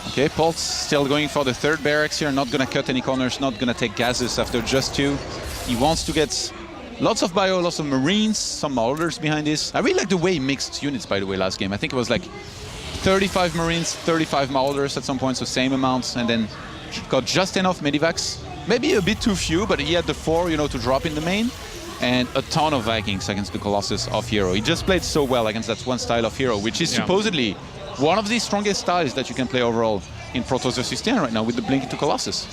Okay, Polt's still going for the 3rd barracks here, not going to cut any corners, not going to take gases after just 2. He wants to get lots of bio, lots of Marines, some Marauders behind this. I really like the way he mixed units, by the way, last game. I think it was like 35 Marines, 35 Marauders at some point, so same amounts, and then got just enough Medivacs. Maybe a bit too few, but he had the 4, you know, to drop in the main. And a ton of Vikings against the Colossus of herO. He just played so well against that one style of herO, which is supposedly one of the strongest styles that you can play overall in Protoss versus Terran right now with the Blink into Colossus.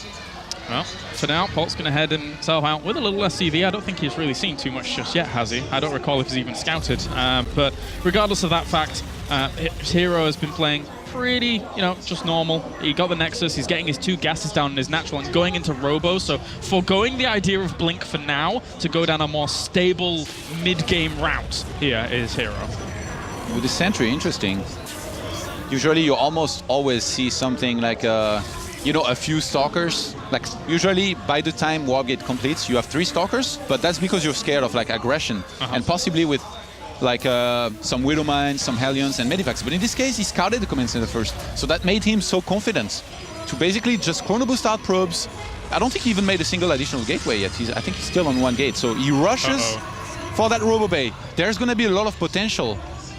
Well, for now, Polt's going to head himself out with a little less CV. I don't think he's really seen too much just yet, has he? I don't recall if he's even scouted. But regardless of that fact, herO has been playing pretty, just normal. He got the Nexus, he's getting his 2 gases down in his natural and going into Robo, so foregoing the idea of Blink for now to go down a more stable mid-game route here is herO. With the Sentry, interesting. Usually you almost always see something like, a few Stalkers. Like, usually by the time Wargate completes, you have 3 Stalkers, but that's because you're scared of like aggression, and possibly with like some Widow Mines, some Hellions, and Medivacs. But in this case, he scouted the command center first, so that made him so confident to basically just chrono boost out probes. I don't think he even made a single additional gateway yet. I think he's still on 1 gate, so he rushes for that Robo Bay. There's going to be a lot of potential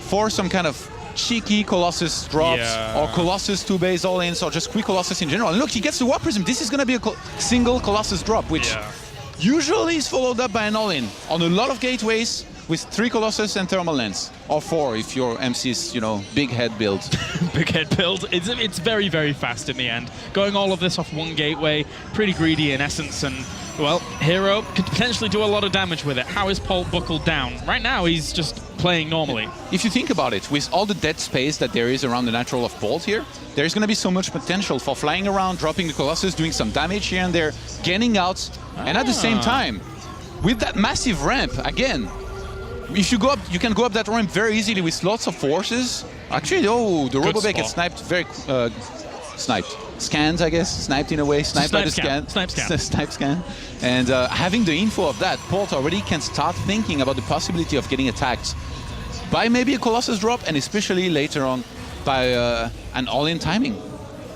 for some kind of cheeky Colossus drops or Colossus 2 base all-ins or just quick Colossus in general. And look, he gets the Warp Prism. This is going to be a single Colossus drop, which usually is followed up by an all-in on a lot of gateways with 3 Colossus and Thermal Lens, or 4 if your MC's, big head build. Big head build. It's very, very fast in the end. Going all of this off 1 gateway, pretty greedy in essence, and well, herO could potentially do a lot of damage with it. How is Polt buckled down? Right now, he's just playing normally. If you think about it, with all the dead space that there is around the natural of Polt here, there's going to be so much potential for flying around, dropping the Colossus, doing some damage here and there, getting out, and at the same time, with that massive ramp, again, if you go up, you can go up that ramp very easily with lots of forces. Actually, the Robobay gets sniped very... Scanned, I guess. Sniped in a way. Sniped by the scan. Snipe scan. And having the info of that, Polt already can start thinking about the possibility of getting attacked by maybe a Colossus drop, and especially later on by an all-in timing.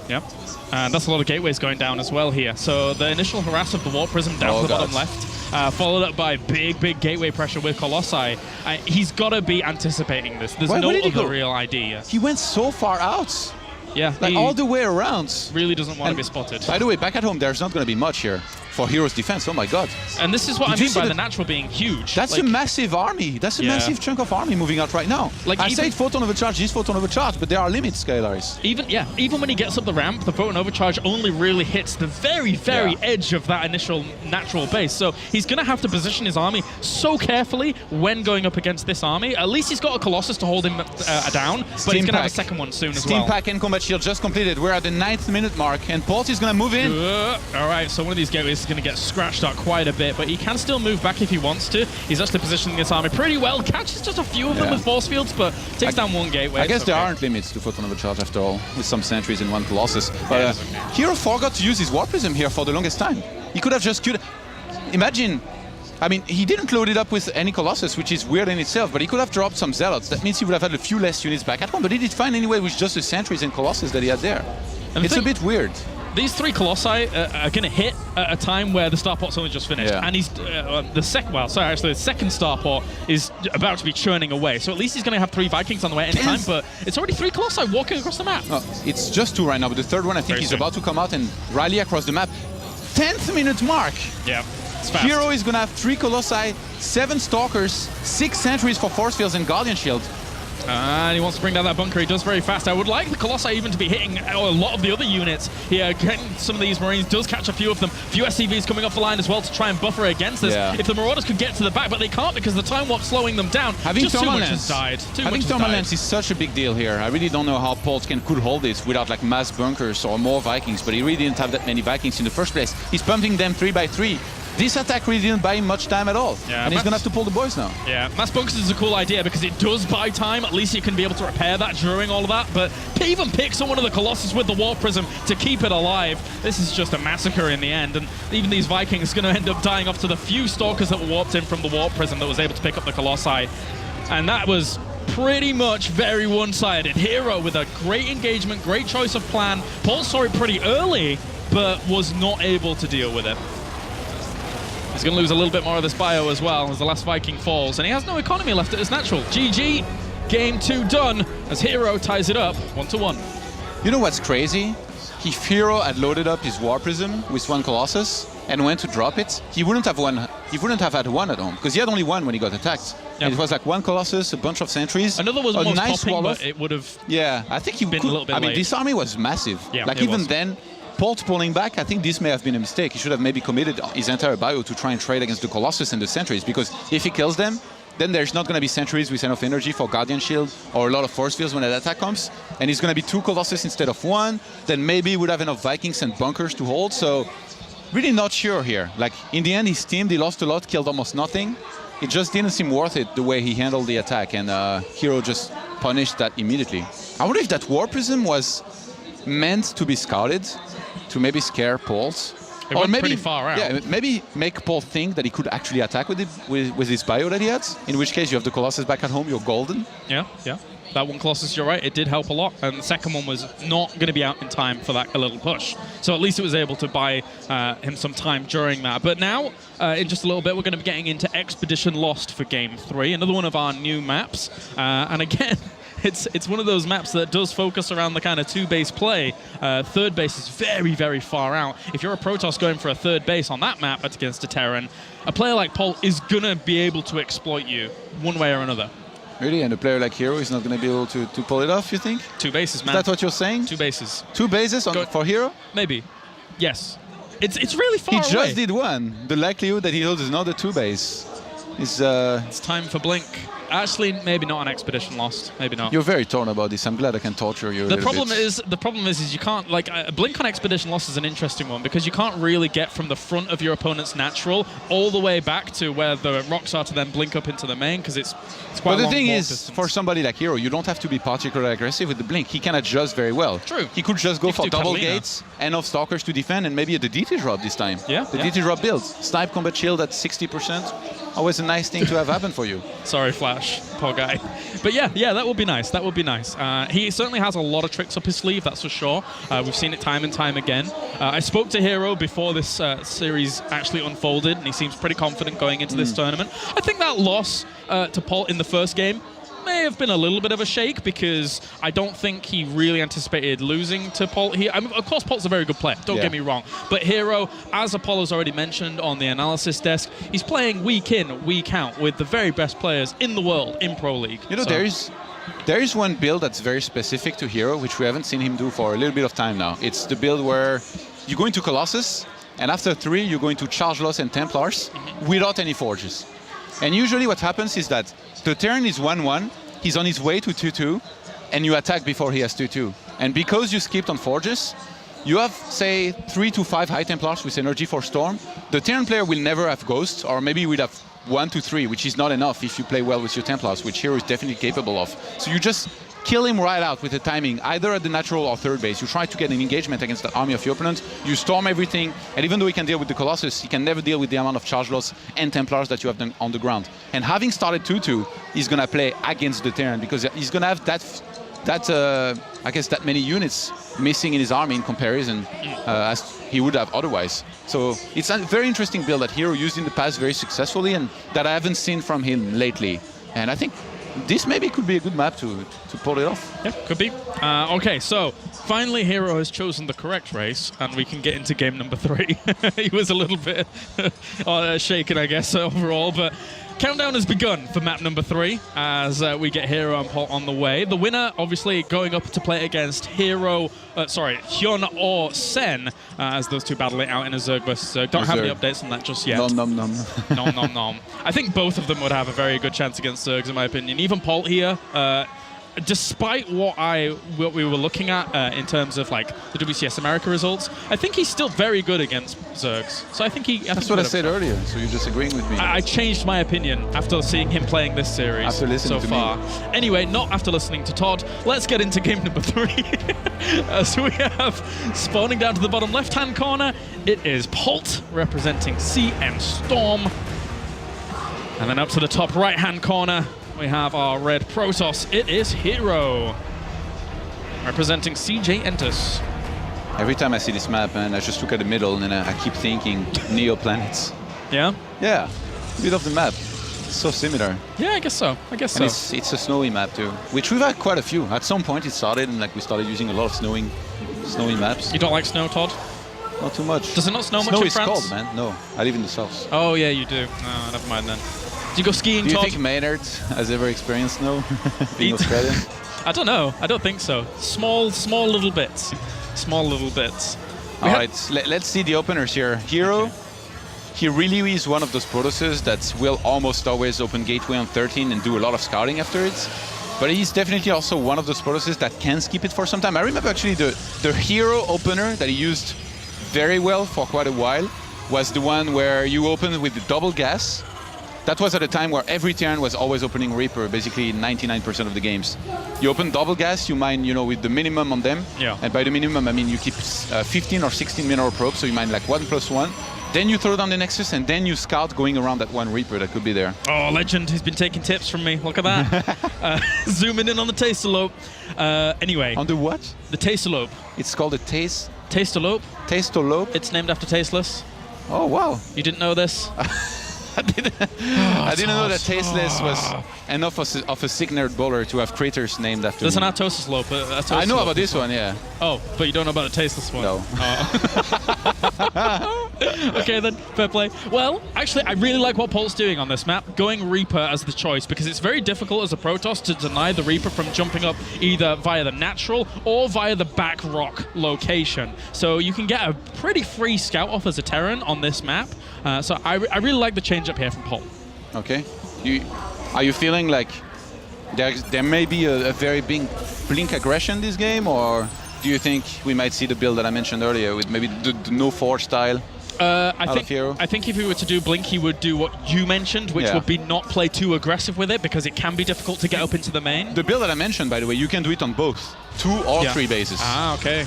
Yep. And that's a lot of gateways going down as well here. So the initial harass of the Warp Prism down to the bottom left. followed up by big gateway pressure with Colossi. He's got to be anticipating this. There's no other real idea. He went so far out. Yeah. Like all the way around. Really doesn't want to be spotted. By the way, back at home, there's not going to be much here for hero's defense. Oh my god. And this is what I mean by the natural being huge. That's a massive army. That's a massive chunk of army moving out right now. Like I said, photon overcharge is photon overcharge, but there are limits, Scalaris. Even when he gets up the ramp, the photon overcharge only really hits the very edge of that initial natural base. So he's going to have to position his army so carefully when going up against this army. At least he's got a Colossus to hold him down, but he's going to have a second one soon as well. Steam pack and combat shield just completed. We're at the 9th minute mark, and Polt is going to move in. All right, so one of these gateways is going to get scratched out quite a bit, but he can still move back if he wants to. He's actually positioning his army pretty well. Catches just a few of them with force fields, but takes down one gateway. I guess there aren't limits to photon overcharge after all, with some sentries and one Colossus. But Hero forgot to use his War Prism here for the longest time. He could have just queued. Imagine. I mean, he didn't load it up with any Colossus, which is weird in itself, but he could have dropped some Zealots. That means he would have had a few less units back at home, but he did fine anyway with just the sentries and Colossus that he had there. And it's a bit weird. These 3 Colossi are going to hit at a time where the Starport's only just finished. And he's the second Starport is about to be churning away. So at least he's going to have 3 Vikings on the way at any time, but it's already 3 Colossi walking across the map. It's just 2 right now, but the third one I think is about to come out and rally across the map. 10th minute mark. Yeah. It's fast. Hero is going to have 3 Colossi, 7 Stalkers, 6 sentries for Force Fields and Guardian Shield. And he wants to bring down that bunker. He does very fast. I would like the Colossi even to be hitting a lot of the other units here. Getting some of these Marines, does catch a few of them. A few SCVs coming off the line as well to try and buffer against this. If the Marauders could get to the back, but they can't because the Time Warp's slowing them down. Having just Thermal too much Lance. has died. Having Thermal Lance is such a big deal here. I really don't know how Polt could hold this without like mass bunkers or more Vikings, but he really didn't have that many Vikings in the first place. He's pumping them 3 by 3. This attack really didn't buy him much time at all. And he's going to have to pull the boys now. Yeah, mass bunkers is a cool idea because it does buy time. At least you can be able to repair that during all of that. But even picks on one of the Colossus with the Warp Prism to keep it alive. This is just a massacre in the end. And even these Vikings are going to end up dying off to the few Stalkers that were warped in from the Warp Prism that was able to pick up the Colossi. And that was pretty much very one-sided. Hero with a great engagement, great choice of plan. Polt saw it pretty early, but was not able to deal with it. He's going to lose a little bit more of this bio as well as the last Viking falls, and he has no economy left at his natural. GG, game 2 done, as Hero ties it up 1-1. You know what's crazy? If Hero had loaded up his War Prism with 1 Colossus and went to drop it, he wouldn't have had 1 at home, because he had only 1 when he got attacked. Yep. It was like 1 Colossus, a bunch of sentries. Another was almost nice popping, but it would have I think he been a little bit late. This army was massive. Yeah, like even then, Polt pulling back, I think this may have been a mistake. He should have maybe committed his entire bio to try and trade against the Colossus and the sentries, because if he kills them, then there's not going to be sentries with enough energy for Guardian Shield or a lot of force fields when that attack comes, and it's going to be 2 Colossus instead of 1. Then maybe he would have enough Vikings and bunkers to hold. So really not sure here. Like in the end, his team, they lost a lot, killed almost nothing. It just didn't seem worth it the way he handled the attack, and Hero just punished that immediately. I wonder if that War Prism was meant to be scouted to maybe scare Polt. It went pretty far out. Yeah, maybe make Polt think that he could actually attack with his bio that he had, in which case you have the Colossus back at home, you're golden. Yeah. That 1 Colossus, you're right, it did help a lot. And the second one was not going to be out in time for that little push. So at least it was able to buy him some time during that. But now, in just a little bit, we're going to be getting into Expedition Lost for Game 3, another one of our new maps. And again, it's one of those maps that does focus around the kind of 2-base play. Third base is very, very far out. If you're a Protoss going for a third base on that map against a Terran, a player like Polt is going to be able to exploit you one way or another. Really? And a player like Hero is not going to be able to pull it off, you think? 2 bases, man. Is that what you're saying? 2 bases. 2 bases for Hero? Maybe. Yes. It's really far away. He just did 1. The likelihood that he holds another 2 base is... It's time for Blink. Actually, maybe not on Expedition Lost. Maybe not. You're very torn about this. I'm glad I can torture you. The problem is you can't, like, Blink on Expedition Lost is an interesting one because you can't really get from the front of your opponent's natural all the way back to where the rocks are to then blink up into the main, because it's quite. But the thing is, for somebody like Hero, you don't have to be particularly aggressive with the Blink. He can adjust very well. True. He could just go for double gates, enough Stalkers to defend, and maybe a DT drop this time. Yeah. DT drop builds. Snipe combat shield at 60%. Always a nice thing to have happen for you. Sorry, Flat. gosh, poor guy. But yeah, that would be nice. That would be nice. He certainly has a lot of tricks up his sleeve, that's for sure. We've seen it time and time again. I spoke to herO before this series actually unfolded, and he seems pretty confident going into this tournament. I think that loss to Polt in the first game may have been a little bit of a shake, because I don't think he really anticipated losing to Polt here. I mean, of course, Polt's a very good player, don't get me wrong. But herO, as Apollo's already mentioned on the analysis desk, he's playing week in, week out with the very best players in the world in Pro League. You know, there is one build that's very specific to herO, which we haven't seen him do for a little bit of time now. It's the build where you go into Colossus, and after 3, you're going to Charge Loss and Templars without any forges. And usually what happens is that the turn is 1-1, he's on his way to 2-2, and you attack before he has 2-2. And because you skipped on forges, you have, say, 3 to 5 High Templars with energy for Storm. The Terran player will never have Ghosts, or maybe will have 1 to 3, which is not enough if you play well with your Templars, which herO is definitely capable of. So you just kill him right out with the timing, either at the natural or third base. You try to get an engagement against the army of your opponent, you storm everything, and even though he can deal with the Colossus, he can never deal with the amount of Charge Loss and Templars that you have on the ground. And having started 2-2, he's going to play against the Terran, because he's going to have I guess that many units missing in his army in comparison as he would have otherwise. So it's a very interesting build that herO used in the past very successfully, and that I haven't seen from him lately. And I think this maybe could be a good map to pull it off. Yeah, could be. Okay, so finally herO has chosen the correct race, and we can get into game number 3. He was a little bit shaken, I guess, overall, but countdown has begun for map number 3 as we get herO and Polt on the way. The winner, obviously, going up to play against Hyun or Sen, as those two battle it out in a Zerg versus Zerg. Don't have any updates on that just yet. Nom. Nom. I think both of them would have a very good chance against Zergs, in my opinion. Even Polt here, despite what we were looking at in terms of like the WCS America results, I think he's still very good against Zergs. So I think That's what I said earlier. So you're disagreeing with me. I changed my opinion after seeing him playing this series after listening so to far. Me. Anyway, not after listening to Todd. Let's get into game number 3. So we have spawning down to the bottom left-hand corner. It is Polt representing CM Storm, and then up to the top right-hand corner, we have our red Protoss. It is herO representing CJ Entus. Every time I see this map, man, I just look at the middle and I keep thinking Neo planets. Yeah? Yeah, bit of the map. It's so similar. Yeah, I guess so. And it's a snowy map too, which we've had quite a few. At some point it started, and like we started using a lot of snowy maps. You don't like snow, Todd? Not too much. Does it not snow much in France? Snow is cold, man. No, I live in the south. Oh yeah, you do. No, never mind then. Do you go skiing, Todd? Do you think Maynard has ever experienced snow being Australian? I don't know. I don't think so. Small little bits. Small little bits. All right, let's see the openers here. herO, he really is one of those Protosses that will almost always open gateway on 13 and do a lot of scouting after it. But he's definitely also one of those Protosses that can skip it for some time. I remember actually the herO opener that he used very well for quite a while was the one where you open with the double gas. That was at a time where every Terran was always opening Reaper, basically 99% of the games. You open double gas, you mine, with the minimum on them. Yeah. And by the minimum, I mean you keep 15 or 16 mineral probes, so you mine like 1+1. Then you throw down the Nexus, and then you scout going around that one Reaper that could be there. Oh, legend. He's been taking tips from me. Look at that. Zooming in on the Tastelope. Anyway. On the what? The Tastelope. It's called a Tastelope. Tastelope? It's named after Tasteless. Oh, wow. You didn't know this? I didn't know that Tasteless was enough of a sick nerd bowler to have craters named after There's me. an Atosa-slope. I know about this one, yeah. Oh, but you don't know about the Tasteless one? No. Oh. Okay, then, fair play. Well, actually, I really like what Polt's doing on this map, going Reaper as the choice, because it's very difficult as a Protoss to deny the Reaper from jumping up either via the natural or via the back rock location. So you can get a pretty free scout off as a Terran on this map. So I really like the change up here from Polt. Okay. Are you feeling like there may be a very big blink aggression this game, or do you think we might see the build that I mentioned earlier with maybe the no forge style? I think if he were to do blink, he would do what you mentioned, which would be not play too aggressive with it, because it can be difficult to get up into the main. The build that I mentioned, by the way, you can do it on both 2 or 3 bases. Ah, okay.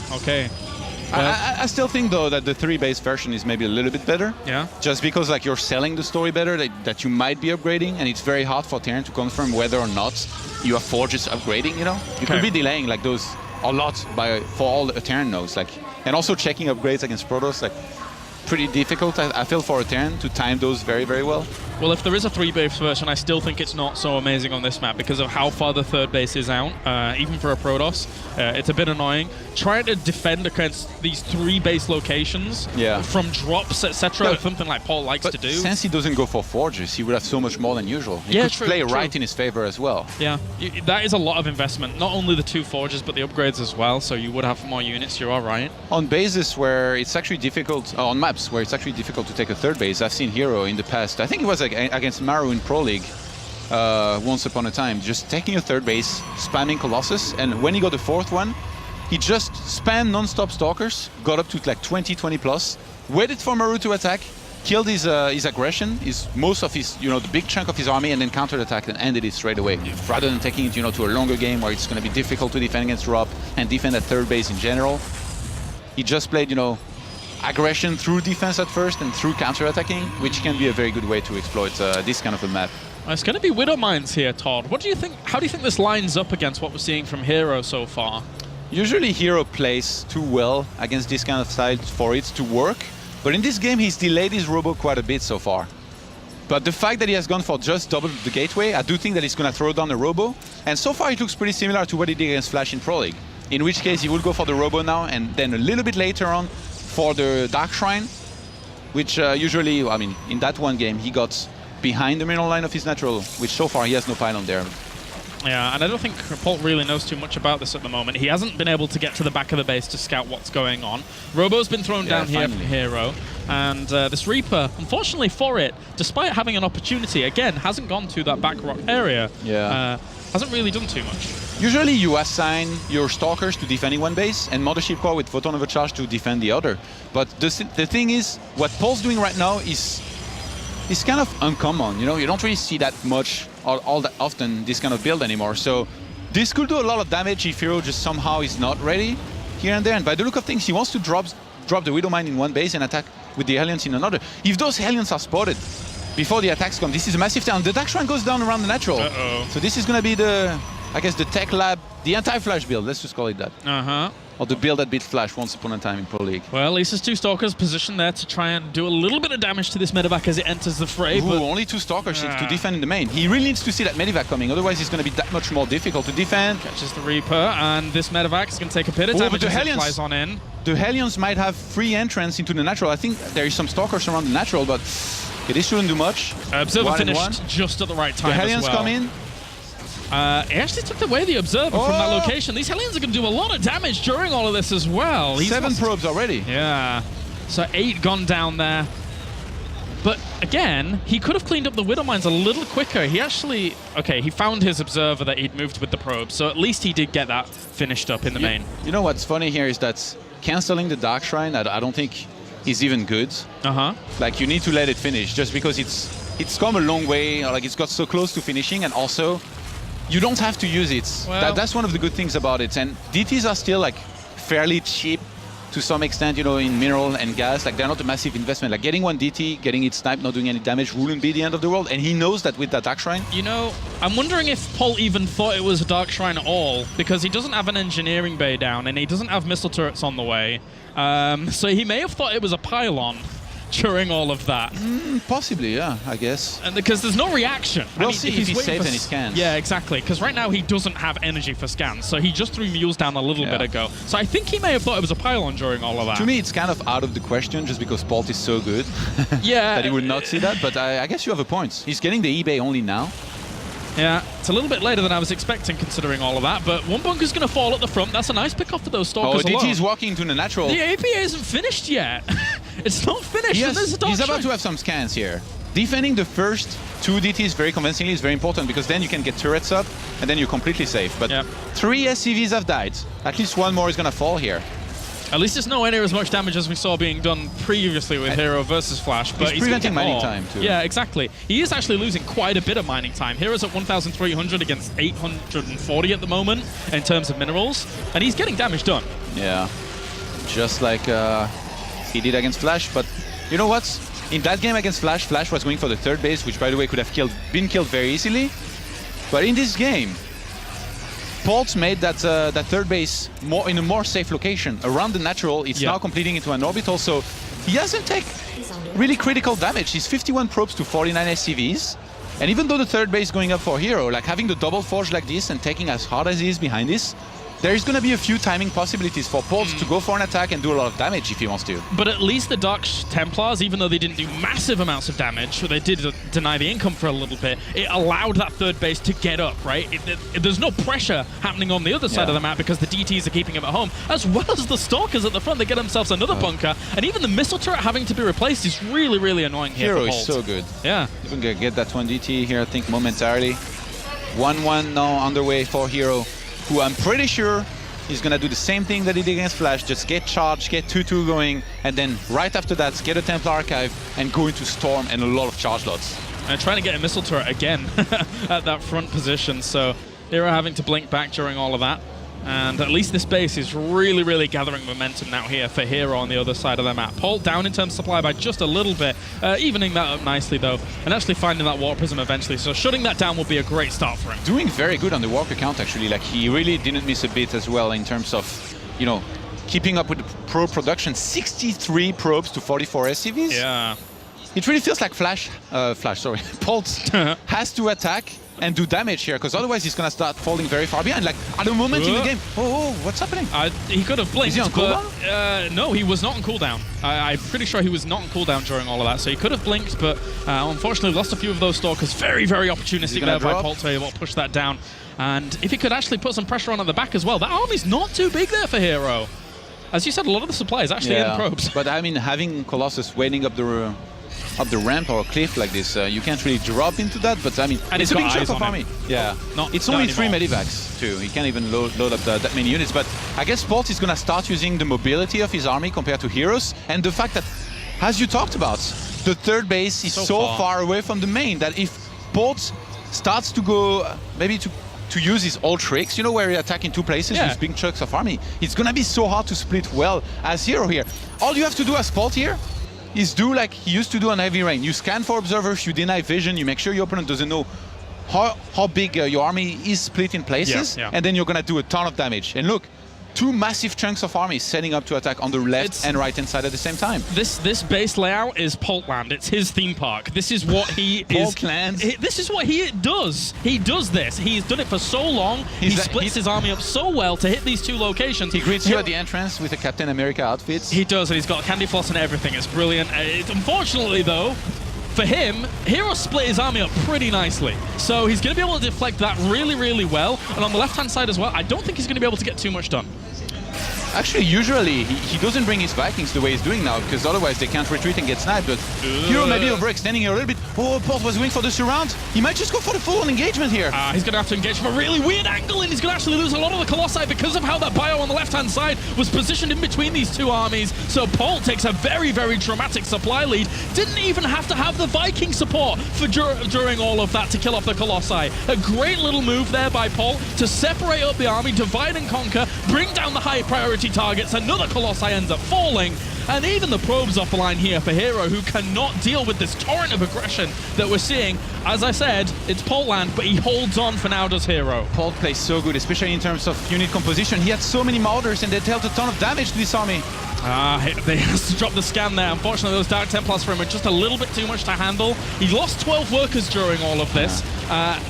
I still think though that the 3-base version is maybe a little bit better. Yeah. Just because like you're selling the story better, that you might be upgrading, and it's very hard for Terran to confirm whether or not you have forges upgrading. You know, you could be delaying like those a lot for all the Terran nodes, like, and also checking upgrades against Protoss, like pretty difficult. I feel for a Terran to time those very, very well. Well, if there is a 3-base version, I still think it's not so amazing on this map because of how far the 3rd base is out, even for a Protoss. It's a bit annoying. Trying to defend against these 3-base locations from drops, etc., something like Polt likes to do. Since he doesn't go for forges, he would have so much more than usual. He could play right in his favor as well. Yeah, that is a lot of investment. Not only the 2 forges, but the upgrades as well, so you would have more units, you are right. On bases where it's actually difficult, on maps where it's actually difficult to take a 3rd base, I've seen herO in the past. I think it was like against Maru in Pro League once upon a time, just taking a 3rd base, spamming Colossus, and when he got the 4th one, he just spammed non-stop Stalkers, got up to like 20 plus, waited for Maru to attack, killed his aggression, most of his, the big chunk of his army, and then counter-attacked and ended it straight away. Rather than taking it, to a longer game where it's going to be difficult to defend against drop and defend at 3rd base in general, he just played, aggression through defense at first and through counter-attacking, which can be a very good way to exploit this kind of a map. It's going to be Widow Mines here, Todd. What do you think? How do you think this lines up against what we're seeing from herO so far? Usually herO plays too well against this kind of style for it to work, but in this game he's delayed his robo quite a bit so far. But the fact that he has gone for just double the gateway, I do think that he's going to throw down the robo, and so far it looks pretty similar to what he did against Flash in Pro League. In which case he will go for the robo now, and then a little bit later on for the Dark Shrine, which usually, in that one game, he got behind the mineral line of his natural, which so far he has no pylon there. Yeah, and I don't think Polt really knows too much about this at the moment. He hasn't been able to get to the back of the base to scout what's going on. Robo's been thrown down here from herO, and this Reaper, unfortunately for it, despite having an opportunity, again, hasn't gone to that back rock area. Yeah. Hasn't really done too much. Usually you assign your Stalkers to defending one base and Mothership Core with Photon Overcharge to defend the other. But the thing is, what Polt's doing right now is kind of uncommon. You don't really see that much all that often this kind of build anymore. So this could do a lot of damage if herO just somehow is not ready here and there. And by the look of things, he wants to drop the Widow Mine in one base and attack with the Hellions in another. If those Hellions are spotted before the attacks come, this is a massive town. The Dark Shrine goes down around the natural. So this is going to be the tech lab, the anti-Flash build, let's just call it that. Or the build that beat Flash once upon a time in Pro League. Well, at least there's 2 Stalkers positioned there to try and do a little bit of damage to this medevac as it enters the fray. But only 2 Stalkers to defend in the main. He really needs to see that medevac coming, otherwise it's going to be that much more difficult to defend. Catches the Reaper, and this medevac is going to take a bit of damage as it flies on in. The Hellions might have free entrance into the natural. I think there is some Stalkers around the natural, but this shouldn't do much. Observer finished just at the right time. The Hellions come in. He actually took away the Observer from that location. These Hellions are going to do a lot of damage during all of this as well. 7 probes already. Yeah. So 8 gone down there. But again, he could have cleaned up the Widow Mines a little quicker. He actually, he found his Observer that he'd moved with the probes. So at least he did get that finished up in the main. You know what's funny here is that canceling the Dark Shrine, I don't think is even good. Like you need to let it finish just because it's come a long way. Like it's got so close to finishing, and also you don't have to use it. Well, that's one of the good things about it. And DTs are still like fairly cheap to some extent, in mineral and gas. Like they're not a massive investment. Like getting one DT, getting it sniped, not doing any damage wouldn't be the end of the world. And he knows that with that Dark Shrine. I'm wondering if Polt even thought it was a Dark Shrine at all, because he doesn't have an engineering bay down and he doesn't have missile turrets on the way. So he may have thought it was a pylon during all of that. Possibly, yeah, I guess. And because there's no reaction. We'll see if he saves any scans. Yeah, exactly. Because right now he doesn't have energy for scans, so he just threw mules down a little bit ago. So I think he may have thought it was a pylon during all of that. To me, it's kind of out of the question just because Polt is so good that he would not see that. But I guess you have a point. He's getting the eBay only now. Yeah, it's a little bit later than I was expecting considering all of that, but one bunker's going to fall at the front. That's a nice pick off for those Stalkers alone. DT is walking into the natural. The APA isn't finished yet. It's not finished. He's about to have some scans here. Defending the first 2 DTs very convincingly is very important because then you can get turrets up and then you're completely safe. But 3 SCVs have died. At least 1 more is going to fall here. At least it's nowhere near as much damage as we saw being done previously with herO versus Flash. But he's preventing mining time too. Yeah, exactly. He is actually losing quite a bit of mining time. herO's at 1,300 against 840 at the moment in terms of minerals, and he's getting damage done. Yeah. just like he did against Flash. But you know what? In that game against Flash, Flash was going for the third base, which by the way could have been killed very easily. But in this game, Polt made that third base in a more safe location around the natural. It's now completing into an orbital, so he doesn't take really critical damage. He's 51 probes to 49 SCVs. And even though the third base is going up for herO, like having the double forge like this and taking as hard as he is behind this, there's going to be a few timing possibilities for Polt to go for an attack and do a lot of damage if he wants to. But at least the Dark Templars, even though they didn't do massive amounts of damage, they did deny the income for a little bit, it allowed that third base to get up, right? There's no pressure happening on the other side of the map because the DTs are keeping him at home, as well as the Stalkers at the front. They get themselves another bunker, and even the missile turret having to be replaced is really, really annoying here herO for Polt. is so good. Yeah. Even gonna get that one DT here, I think, momentarily. 1-1 now underway for herO, who I'm pretty sure he's going to do the same thing that he did against Flash, just get charged, get 2-2 going, and then right after that, get a Templar Archive and go into Storm and a lot of charge lots. And trying to get a missile turret again at that front position, so herO having to blink back during all of that. And at least this base is really, really gathering momentum now here for herO on the other side of the map. Polt down in terms of supply by just a little bit, evening that up nicely though, and actually finding that Warp Prism eventually. So shutting that down will be a great start for him. Doing very good on the Walker count actually, like he really didn't miss a bit as well in terms of, you know, keeping up with the probe production. 63 probes to 44 SCVs. Yeah. It really feels like Polt has to attack and do damage here, because otherwise he's going to start falling very far behind. Like, at a moment in the game, what's happening? He could have blinked. Is he on cooldown? No, he was not on cooldown. I'm pretty sure he was not on cooldown during all of that, so he could have blinked, but unfortunately lost a few of those Stalkers. Very, very opportunistic there by Polt to be able to push that down. And if he could actually put some pressure on at the back as well, that army's not too big there for herO. As you said, a lot of the supply is actually in probes. But I mean, having Colossus waiting up the ramp or cliff like this, you can't really drop into that, but I mean, and it's a big chunk of army. Yeah, it's only 3 medivacs too. He can't even load up that many units, but I guess Polt is going to start using the mobility of his army compared to herO's, and the fact that, as you talked about, the third base is so far away from the main that if Polt starts to go, maybe to use his old tricks, you know, where he attack in 2 places with big chunks of army, it's going to be so hard to split well as herO here. All you have to do as Polt here is do like he used to do on Heavy Rain. You scan for observers, you deny vision, you make sure your opponent doesn't know how big your army is split in places, and then you're gonna do a ton of damage. And look, 2 massive chunks of army setting up to attack on the left and right hand side at the same time. This base layout is Poltland. It's his theme park. This is what he Poltland. This is what he does. He does this. He's done it for so long. He splits his army up so well to hit these 2 locations. He greets you at the entrance with a Captain America outfit. He does, and he's got candy floss and everything. It's brilliant. Unfortunately, though, for him, herO split his army up pretty nicely. So he's going to be able to deflect that really, really well. And on the left-hand side as well, I don't think he's going to be able to get too much done. Actually, usually he doesn't bring his Vikings the way he's doing now, because otherwise they can't retreat and get sniped. But herO maybe overextending here a little bit. Oh, Polt was going for the surround. He might just go for the full-on engagement here. He's going to have to engage from a really weird angle, and he's going to actually lose a lot of the Colossi because of how that bio on the left-hand side was positioned in between these 2 armies. So Polt takes a very, very dramatic supply lead. Didn't even have to have the Viking support for during all of that to kill off the Colossi. A great little move there by Polt to separate up the army, divide and conquer, bring down the high priority targets. Another Colossi ends up falling, and even the probes off the line here for herO, who cannot deal with this torrent of aggression that we're seeing. As I said, it's Poltland, but he holds on for now, does herO. Polt plays so good, especially in terms of unit composition. He had so many Marauders, and they dealt a ton of damage to this army. They has to drop the scan there. Unfortunately, those Dark Templars for him are just a little bit too much to handle. He lost 12 workers during all of this,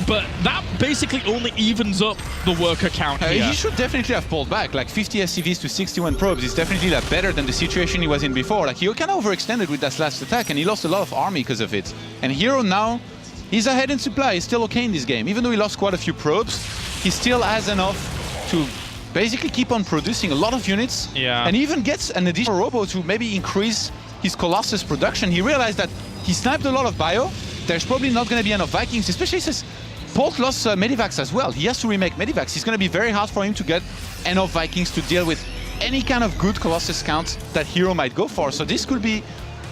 but that basically only evens up the worker count here. He should definitely have pulled back. Like 50 SCVs to 61 probes is definitely like better than the situation he was in before. Like he kind of overextended with that last attack, and he lost a lot of army because of it. And herO now, he's ahead in supply. He's still okay in this game. Even though he lost quite a few probes, he still has enough to basically keep on producing a lot of units, and even gets an additional robo to maybe increase his Colossus production. He realized that he sniped a lot of bio. There's probably not going to be enough Vikings, especially since Polt lost medivacs as well. He has to remake medivacs. It's going to be very hard for him to get enough Vikings to deal with any kind of good Colossus count that herO might go for. So this could be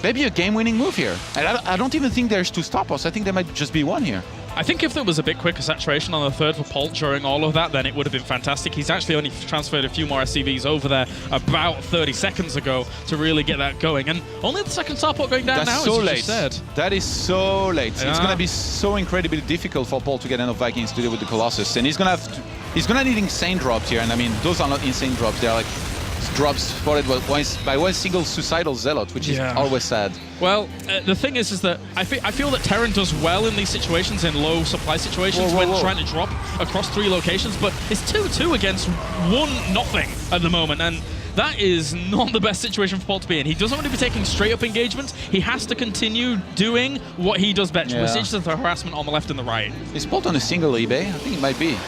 maybe a game-winning move here. And I don't even think there's 2 stop us. I think there might just be 1 here. I think if there was a bit quicker saturation on the third for Polt during all of that, then it would have been fantastic. He's actually only transferred a few more SCVs over there about 30 seconds ago to really get that going. And only the second starport going down now, so as you late. just said. That is so late. Yeah. It's going to be so incredibly difficult for Polt to get enough Vikings to deal with the Colossus. And he's going to need insane drops here. And I mean, those are not insane drops. They're like drops spotted by one single suicidal zealot, which is always sad. Well, the thing is that I feel that Terran does well in these situations, in low supply situations, when trying to drop across 3 locations, but it's 2-2 against 1-0 at the moment, and that is not the best situation for Polt to be in. He doesn't want to be taking straight-up engagements. He has to continue doing what he does best, which is the harassment on the left and the right. Is Polt on a single eBay? I think it might be.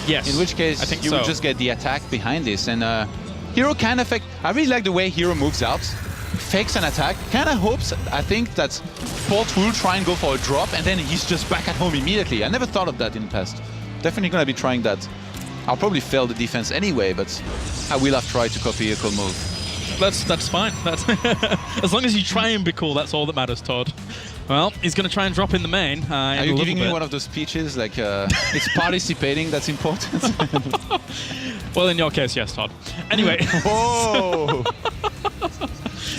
Yes. In which case, I think you would just get the attack behind this, and herO kind of I really like the way herO moves out, fakes an attack, kind of hopes, I think, that Polt will try and go for a drop, and then he's just back at home immediately. I never thought of that in the past. Definitely going to be trying that. I'll probably fail the defense anyway, but I will have tried to copy a cool move. That's fine. That's as long as you try and be cool, that's all that matters, Todd. Well, he's going to try and drop in the main. Are you giving me one of those speeches, like it's participating that's important? Well, in your case, yes, Todd. Anyway. Whoa!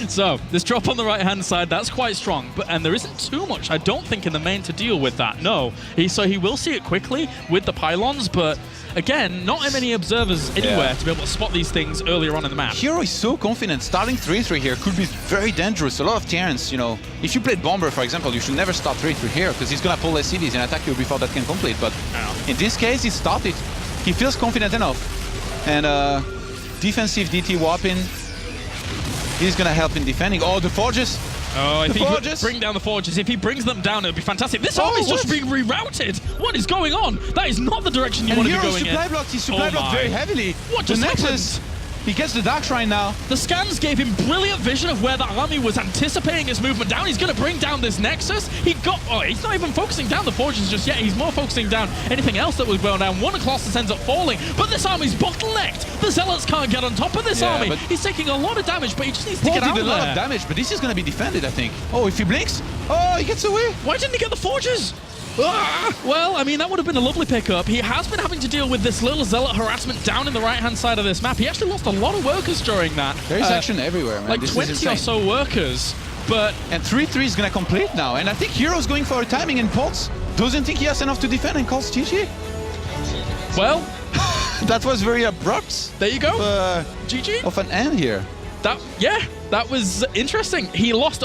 So, this drop on the right-hand side, that's quite strong. And there isn't too much, I don't think, in the main to deal with that. No. So he will see it quickly with the pylons, but again, not many observers anywhere to be able to spot these things earlier on in the map. herO is so confident. Starting 3-3 here could be very dangerous. A lot of Terrans, you know, if you played Bomber, for example, you should never start 3-3 here because he's going to pull SCVs and attack you before that can complete. But in this case, he started. He feels confident enough. And defensive DT warping. He's going to help in defending. Oh, the Forges. Oh, if he could bring down the Forges, if he brings them down, it would be fantastic. This army's just being rerouted. What is going on? That is not the direction you want to be going in. supply blocked. He's supply blocked very heavily. What just happened? He gets the Dark Shrine now. The scans gave him brilliant vision of where the army was anticipating his movement down. He's going to bring down this Nexus. He's not even focusing down the Forges just yet. He's more focusing down anything else that was going down. One Colossus ends up falling, but this army's bottlenecked. The Zealots can't get on top of this army. He's taking a lot of damage, but he just needs to get out did a lot of damage, but this is going to be defended, I think. Oh, if he blinks, he gets away. Why didn't he get the Forges? Well, I mean, that would have been a lovely pickup. He has been having to deal with this little Zealot harassment down in the right-hand side of this map. He actually lost a lot of workers during that. There is action everywhere, man. Like 20 or so workers. But and 3-3 is going to complete now. And I think herO's going for a timing, and Polt doesn't think he has enough to defend and calls GG. Well, that was very abrupt. There you go. GG. Of an end here. That was interesting. He lost,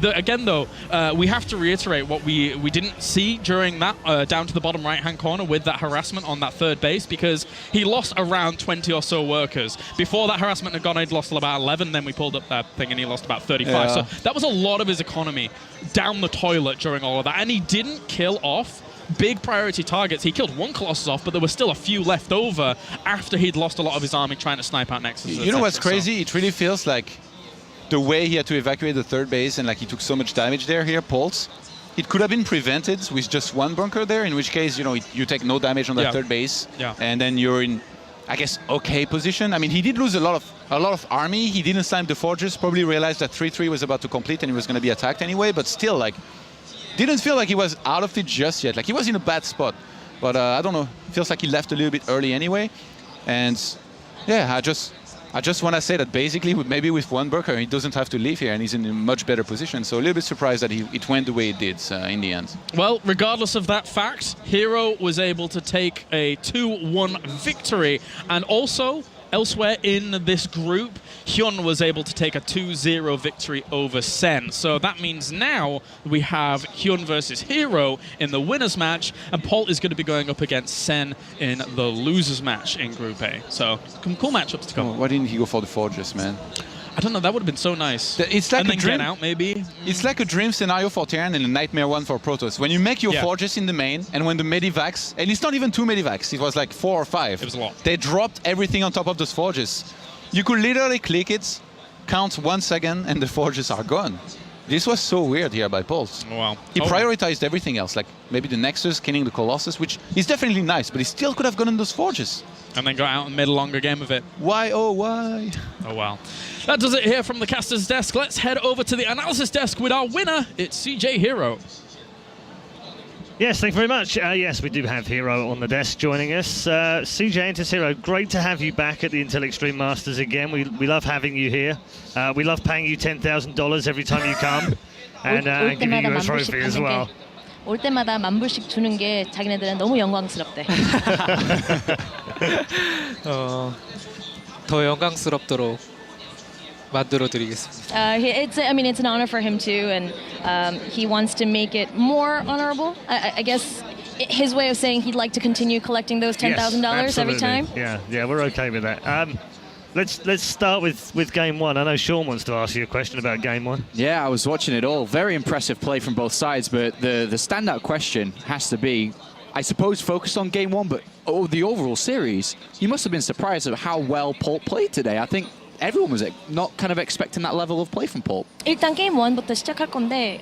again though, we have to reiterate what we didn't see during that down to the bottom right-hand corner with that harassment on that third base, because he lost around 20 or so workers. Before that harassment had gone, he'd lost about 11, then we pulled up that thing and he lost about 35. So that was a lot of his economy down the toilet during all of that. And he didn't kill off big priority targets. He killed one Colossus off, but there were still a few left over after he'd lost a lot of his army trying to snipe out Nexus. You know what's crazy? It really feels like the way he had to evacuate the third base and like he took so much damage there here, Polt. It could have been prevented with just one bunker there, in which case, you know, you take no damage on that third base, and then you're in, I guess, okay position. I mean, he did lose a lot of army. He didn't snipe the Forges, probably realized that 3-3 was about to complete and he was going to be attacked anyway, but still, like, didn't feel like he was out of it just yet. Like, he was in a bad spot. But I don't know, feels like he left a little bit early anyway. And yeah, I just want to say that basically, maybe with one bunker, he doesn't have to leave here and he's in a much better position. So a little bit surprised that it went the way it did in the end. Well, regardless of that fact, herO was able to take a 2-1 victory. And also, elsewhere in this group, Hyun was able to take a 2-0 victory over Sen. So that means now we have Hyun versus herO in the winners match, and Polt is going to be going up against Sen in the losers match in Group A. So some cool matchups to come. Why didn't he go for the Forges, man? I don't know, that would have been so nice. It's like and a then dream. get out, maybe. It's like a dream scenario for Terran and a nightmare one for Protoss. When you make your Forges in the main, and when the Medivacs, and it's not even 2 Medivacs, it was like 4 or 5. It was a lot. They dropped everything on top of those Forges. You could literally click it, count 1 second, and the Forges are gone. This was so weird here by Polt. Wow. He prioritized everything else, like maybe the Nexus, killing the Colossus, which is definitely nice, but he still could have gotten those Forges. And then got out and made a longer game of it. Why, oh, why? Oh, well. That does it here from the caster's desk. Let's head over to the analysis desk with our winner. It's CJ herO. Yes, thank you very much. Yes, we do have herO on the desk joining us. CJ Entus, herO, great to have you back at the Intel Extreme Masters again. We love having you here. We love paying you $10,000 every time you come and giving you a trophy as well. 올 때마다 $10,000씩 주는 게 자기네들은 너무 영광스럽대. 더 영광스럽도록 만들어드리겠습니다. I mean, it's an honor for him too, and he wants to make it more honorable. I guess his way of saying he'd like to continue collecting those $10,000 every time. Yeah, we're okay with that. Let's start with game one. I know Sean wants to ask you a question about game one. Yeah, I was watching it all. Very impressive play from both sides, but the standout question has to be, I suppose, focused on game one, but the overall series. You must have been surprised at how well Polt played today. I think everyone was not kind of expecting that level of play from Polt. 일단 게임 1부터 시작할 건데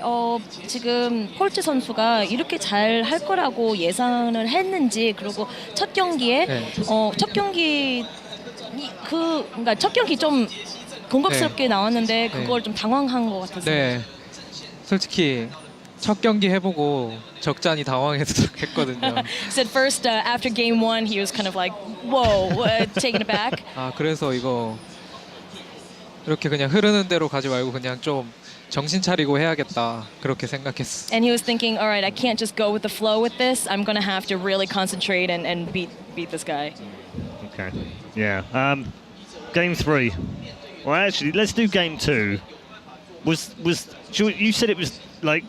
지금 폴트 선수가 이렇게 잘 할 거라고 예상을 했는지, 그리고 첫 경기에 그러니까 첫 경기 좀 공격스럽게 나왔는데 그걸 좀 당황한 것 같았어요. 네, 솔직히 첫 경기 해보고 적잖이 당황했거든요. Said first after game 1 he was kind of like, whoa, taken aback. 아, 그래서 이거 이렇게 그냥 흐르는 대로 가지 말고 그냥 좀 정신 차리고 해야겠다, 그렇게 생각했어. And he was thinking, all right, I can't just go with the flow with this. I'm going to have to really concentrate and beat this guy. Okay. Yeah. Game 3. Well, actually, let's do game 2. You said it was like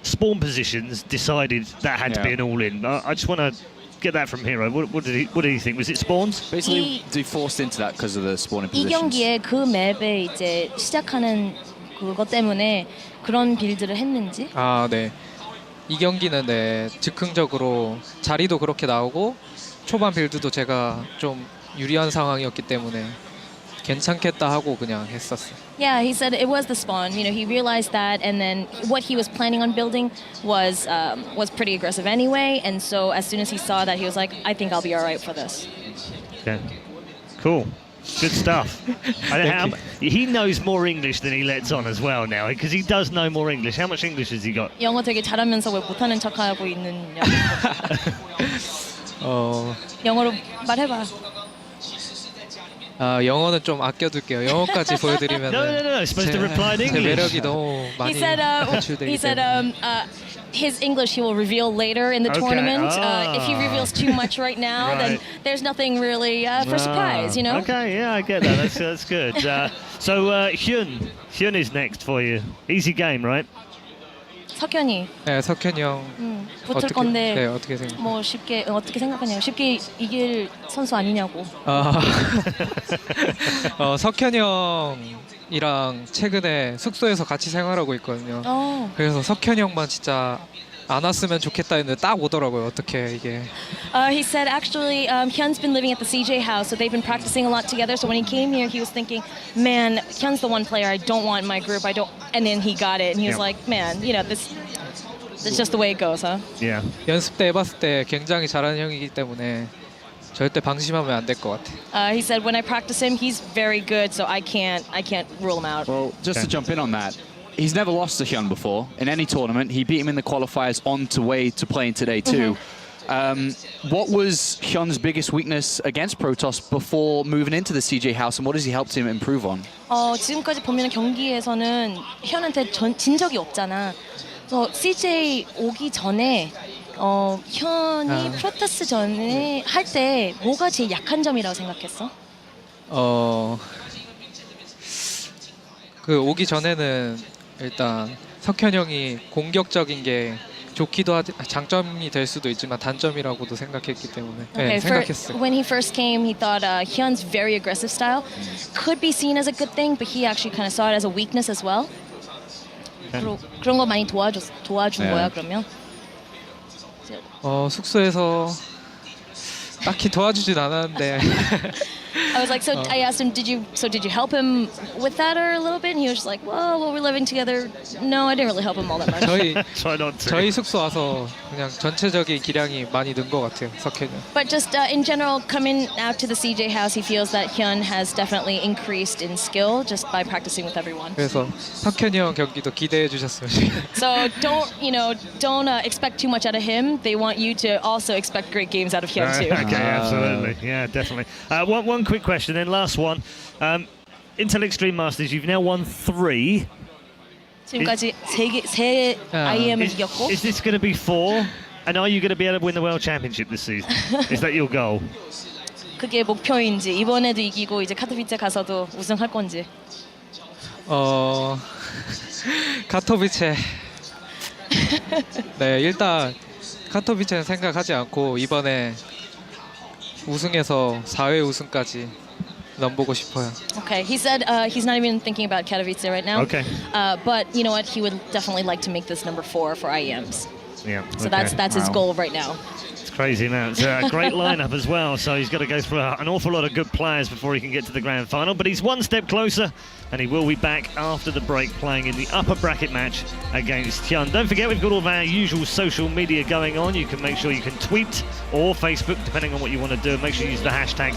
spawn positions decided that had to be an all-in. I just want to get that from herO. What did he think? Was it spawns? Basically, they forced into that because of the spawning 이 positions. 경기에 그 맵에 이제 시작하는 그것 때문에 그런 빌드를 했는지. 아, 네. 이 경기는 즉흥적으로 자리도 그렇게 나오고 초반 빌드도 제가 좀 유리한 상황이었기 때문에 괜찮겠다 하고 그냥 했었어요. Yeah, he said it was the spawn. You know, he realized that, and then what he was planning on building was pretty aggressive anyway. And so as soon as he saw that, he was like, I think I'll be all right for this. Okay. Cool. Good stuff. He knows more English than he lets on as well now, because he does know more English. How much English has he got? 영어 되게 잘하면서 왜 못하는 척하고 있는 영어로 말해봐. 영어는 좀 아껴둘게요. 영어까지 보여드리면 No. Supposed to reply in 제 English. 매력이 너무 많이 He said his English he will reveal later in the tournament. If he reveals too much right now, then there's nothing really for surprise, you know? Okay, yeah, I get that. That's good. So Hyun is next for you. Easy game, right? 석현이. 네, 석현이 형 붙을 건데. 네, 어떻게 생각해요? 뭐 쉽게 어떻게 생각하냐고. 쉽게 이길 선수 아니냐고. 석현이 형이랑 최근에 숙소에서 같이 생활하고 있거든요. 그래서 석현이 형만 진짜 안 왔으면 좋겠다 했는데 딱 오더라고요. 어떻게 이게. He said actually Hyun's been living at the CJ house, so they've been practicing a lot together. So when he came here, he was thinking, man, Hyun's the one player I don't want in my group. I don't. And then he got it, and he was like, man, you know, this is just the way it goes, huh? Yeah. 연습 때 해봤을 때 굉장히 잘하는 형이기 때문에 절대 방심하면 안 될 것 같아. He said when I practice him, he's very good, so I can't rule him out. Well, just to jump in on that, he's never lost to Hyun before in any tournament. He beat him in the qualifiers on to way to playing today too. What was Hyun's biggest weakness against Protoss before moving into the CJ house, and what has he helped him improve on? 지금까지 보면 경기에서는 현한테 진 적이 없잖아. 그래서 CJ 오기 전에 현이 프로토스 전에 할 때 뭐가 제일 약한 점이라고 생각했어? 그 오기 전에는 일단 석현 형이 공격적인 게 좋기도 하지 장점이 될 수도 있지만 단점이라고도 생각했기 때문에 네, 생각했어요. When he first came, he thought Hyun's very aggressive style could be seen as a good thing, but he actually kind of saw it as a weakness as well. 그런 거 많이 도와준 거야 그러면? 숙소에서 딱히 도와주진 않았는데 I was like, so I asked him, did you help him with that or a little bit? And he was just like, well, we're living together. No, I didn't really help him all that much. Try not to. 저희 숙소 와서 그냥 전체적인 기량이 많이 는 것 같아요, 석현이. But just in general, coming out to the CJ house, he feels that Hyun has definitely increased in skill just by practicing with everyone. 그래서 석현이 형 경기도 기대해 주셨으면 좋겠어요. So don't expect too much out of him. They want you to also expect great games out of Hyun too. Okay, absolutely. Yeah, definitely. One quick question, then last one. Intel Extreme Masters, you've now won 3. 지금까지 세 IEM을 이겼고. Is this going to be 4? And are you going to be able to win the World Championship this season? Is that your goal? 그게 목표인지 이번에도 이기고 이제 카토비체 가서도 우승할 건지. 카토비체. 네, 일단 카토비체는 생각하지 않고 이번에 우승해서 4회 우승까지 넘보고 싶어요. Okay, he said he's not even thinking about Katowice right now. Okay. But you know what? He would definitely like to make this number 4 for IEMs. Yeah. So that's his goal right now. It's crazy now. It's a great lineup as well. So he's got to go through an awful lot of good players before he can get to the grand final. But he's one step closer, and he will be back after the break playing in the upper bracket match against Hyun. Don't forget, we've got all of our usual social media going on. You can make sure you can tweet or Facebook, depending on what you want to do. Make sure you use the hashtag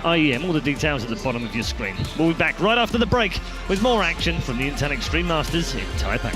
#IEM. All the details at the bottom of your screen. We'll be back right after the break with more action from the Intel Extreme Masters in Taipei.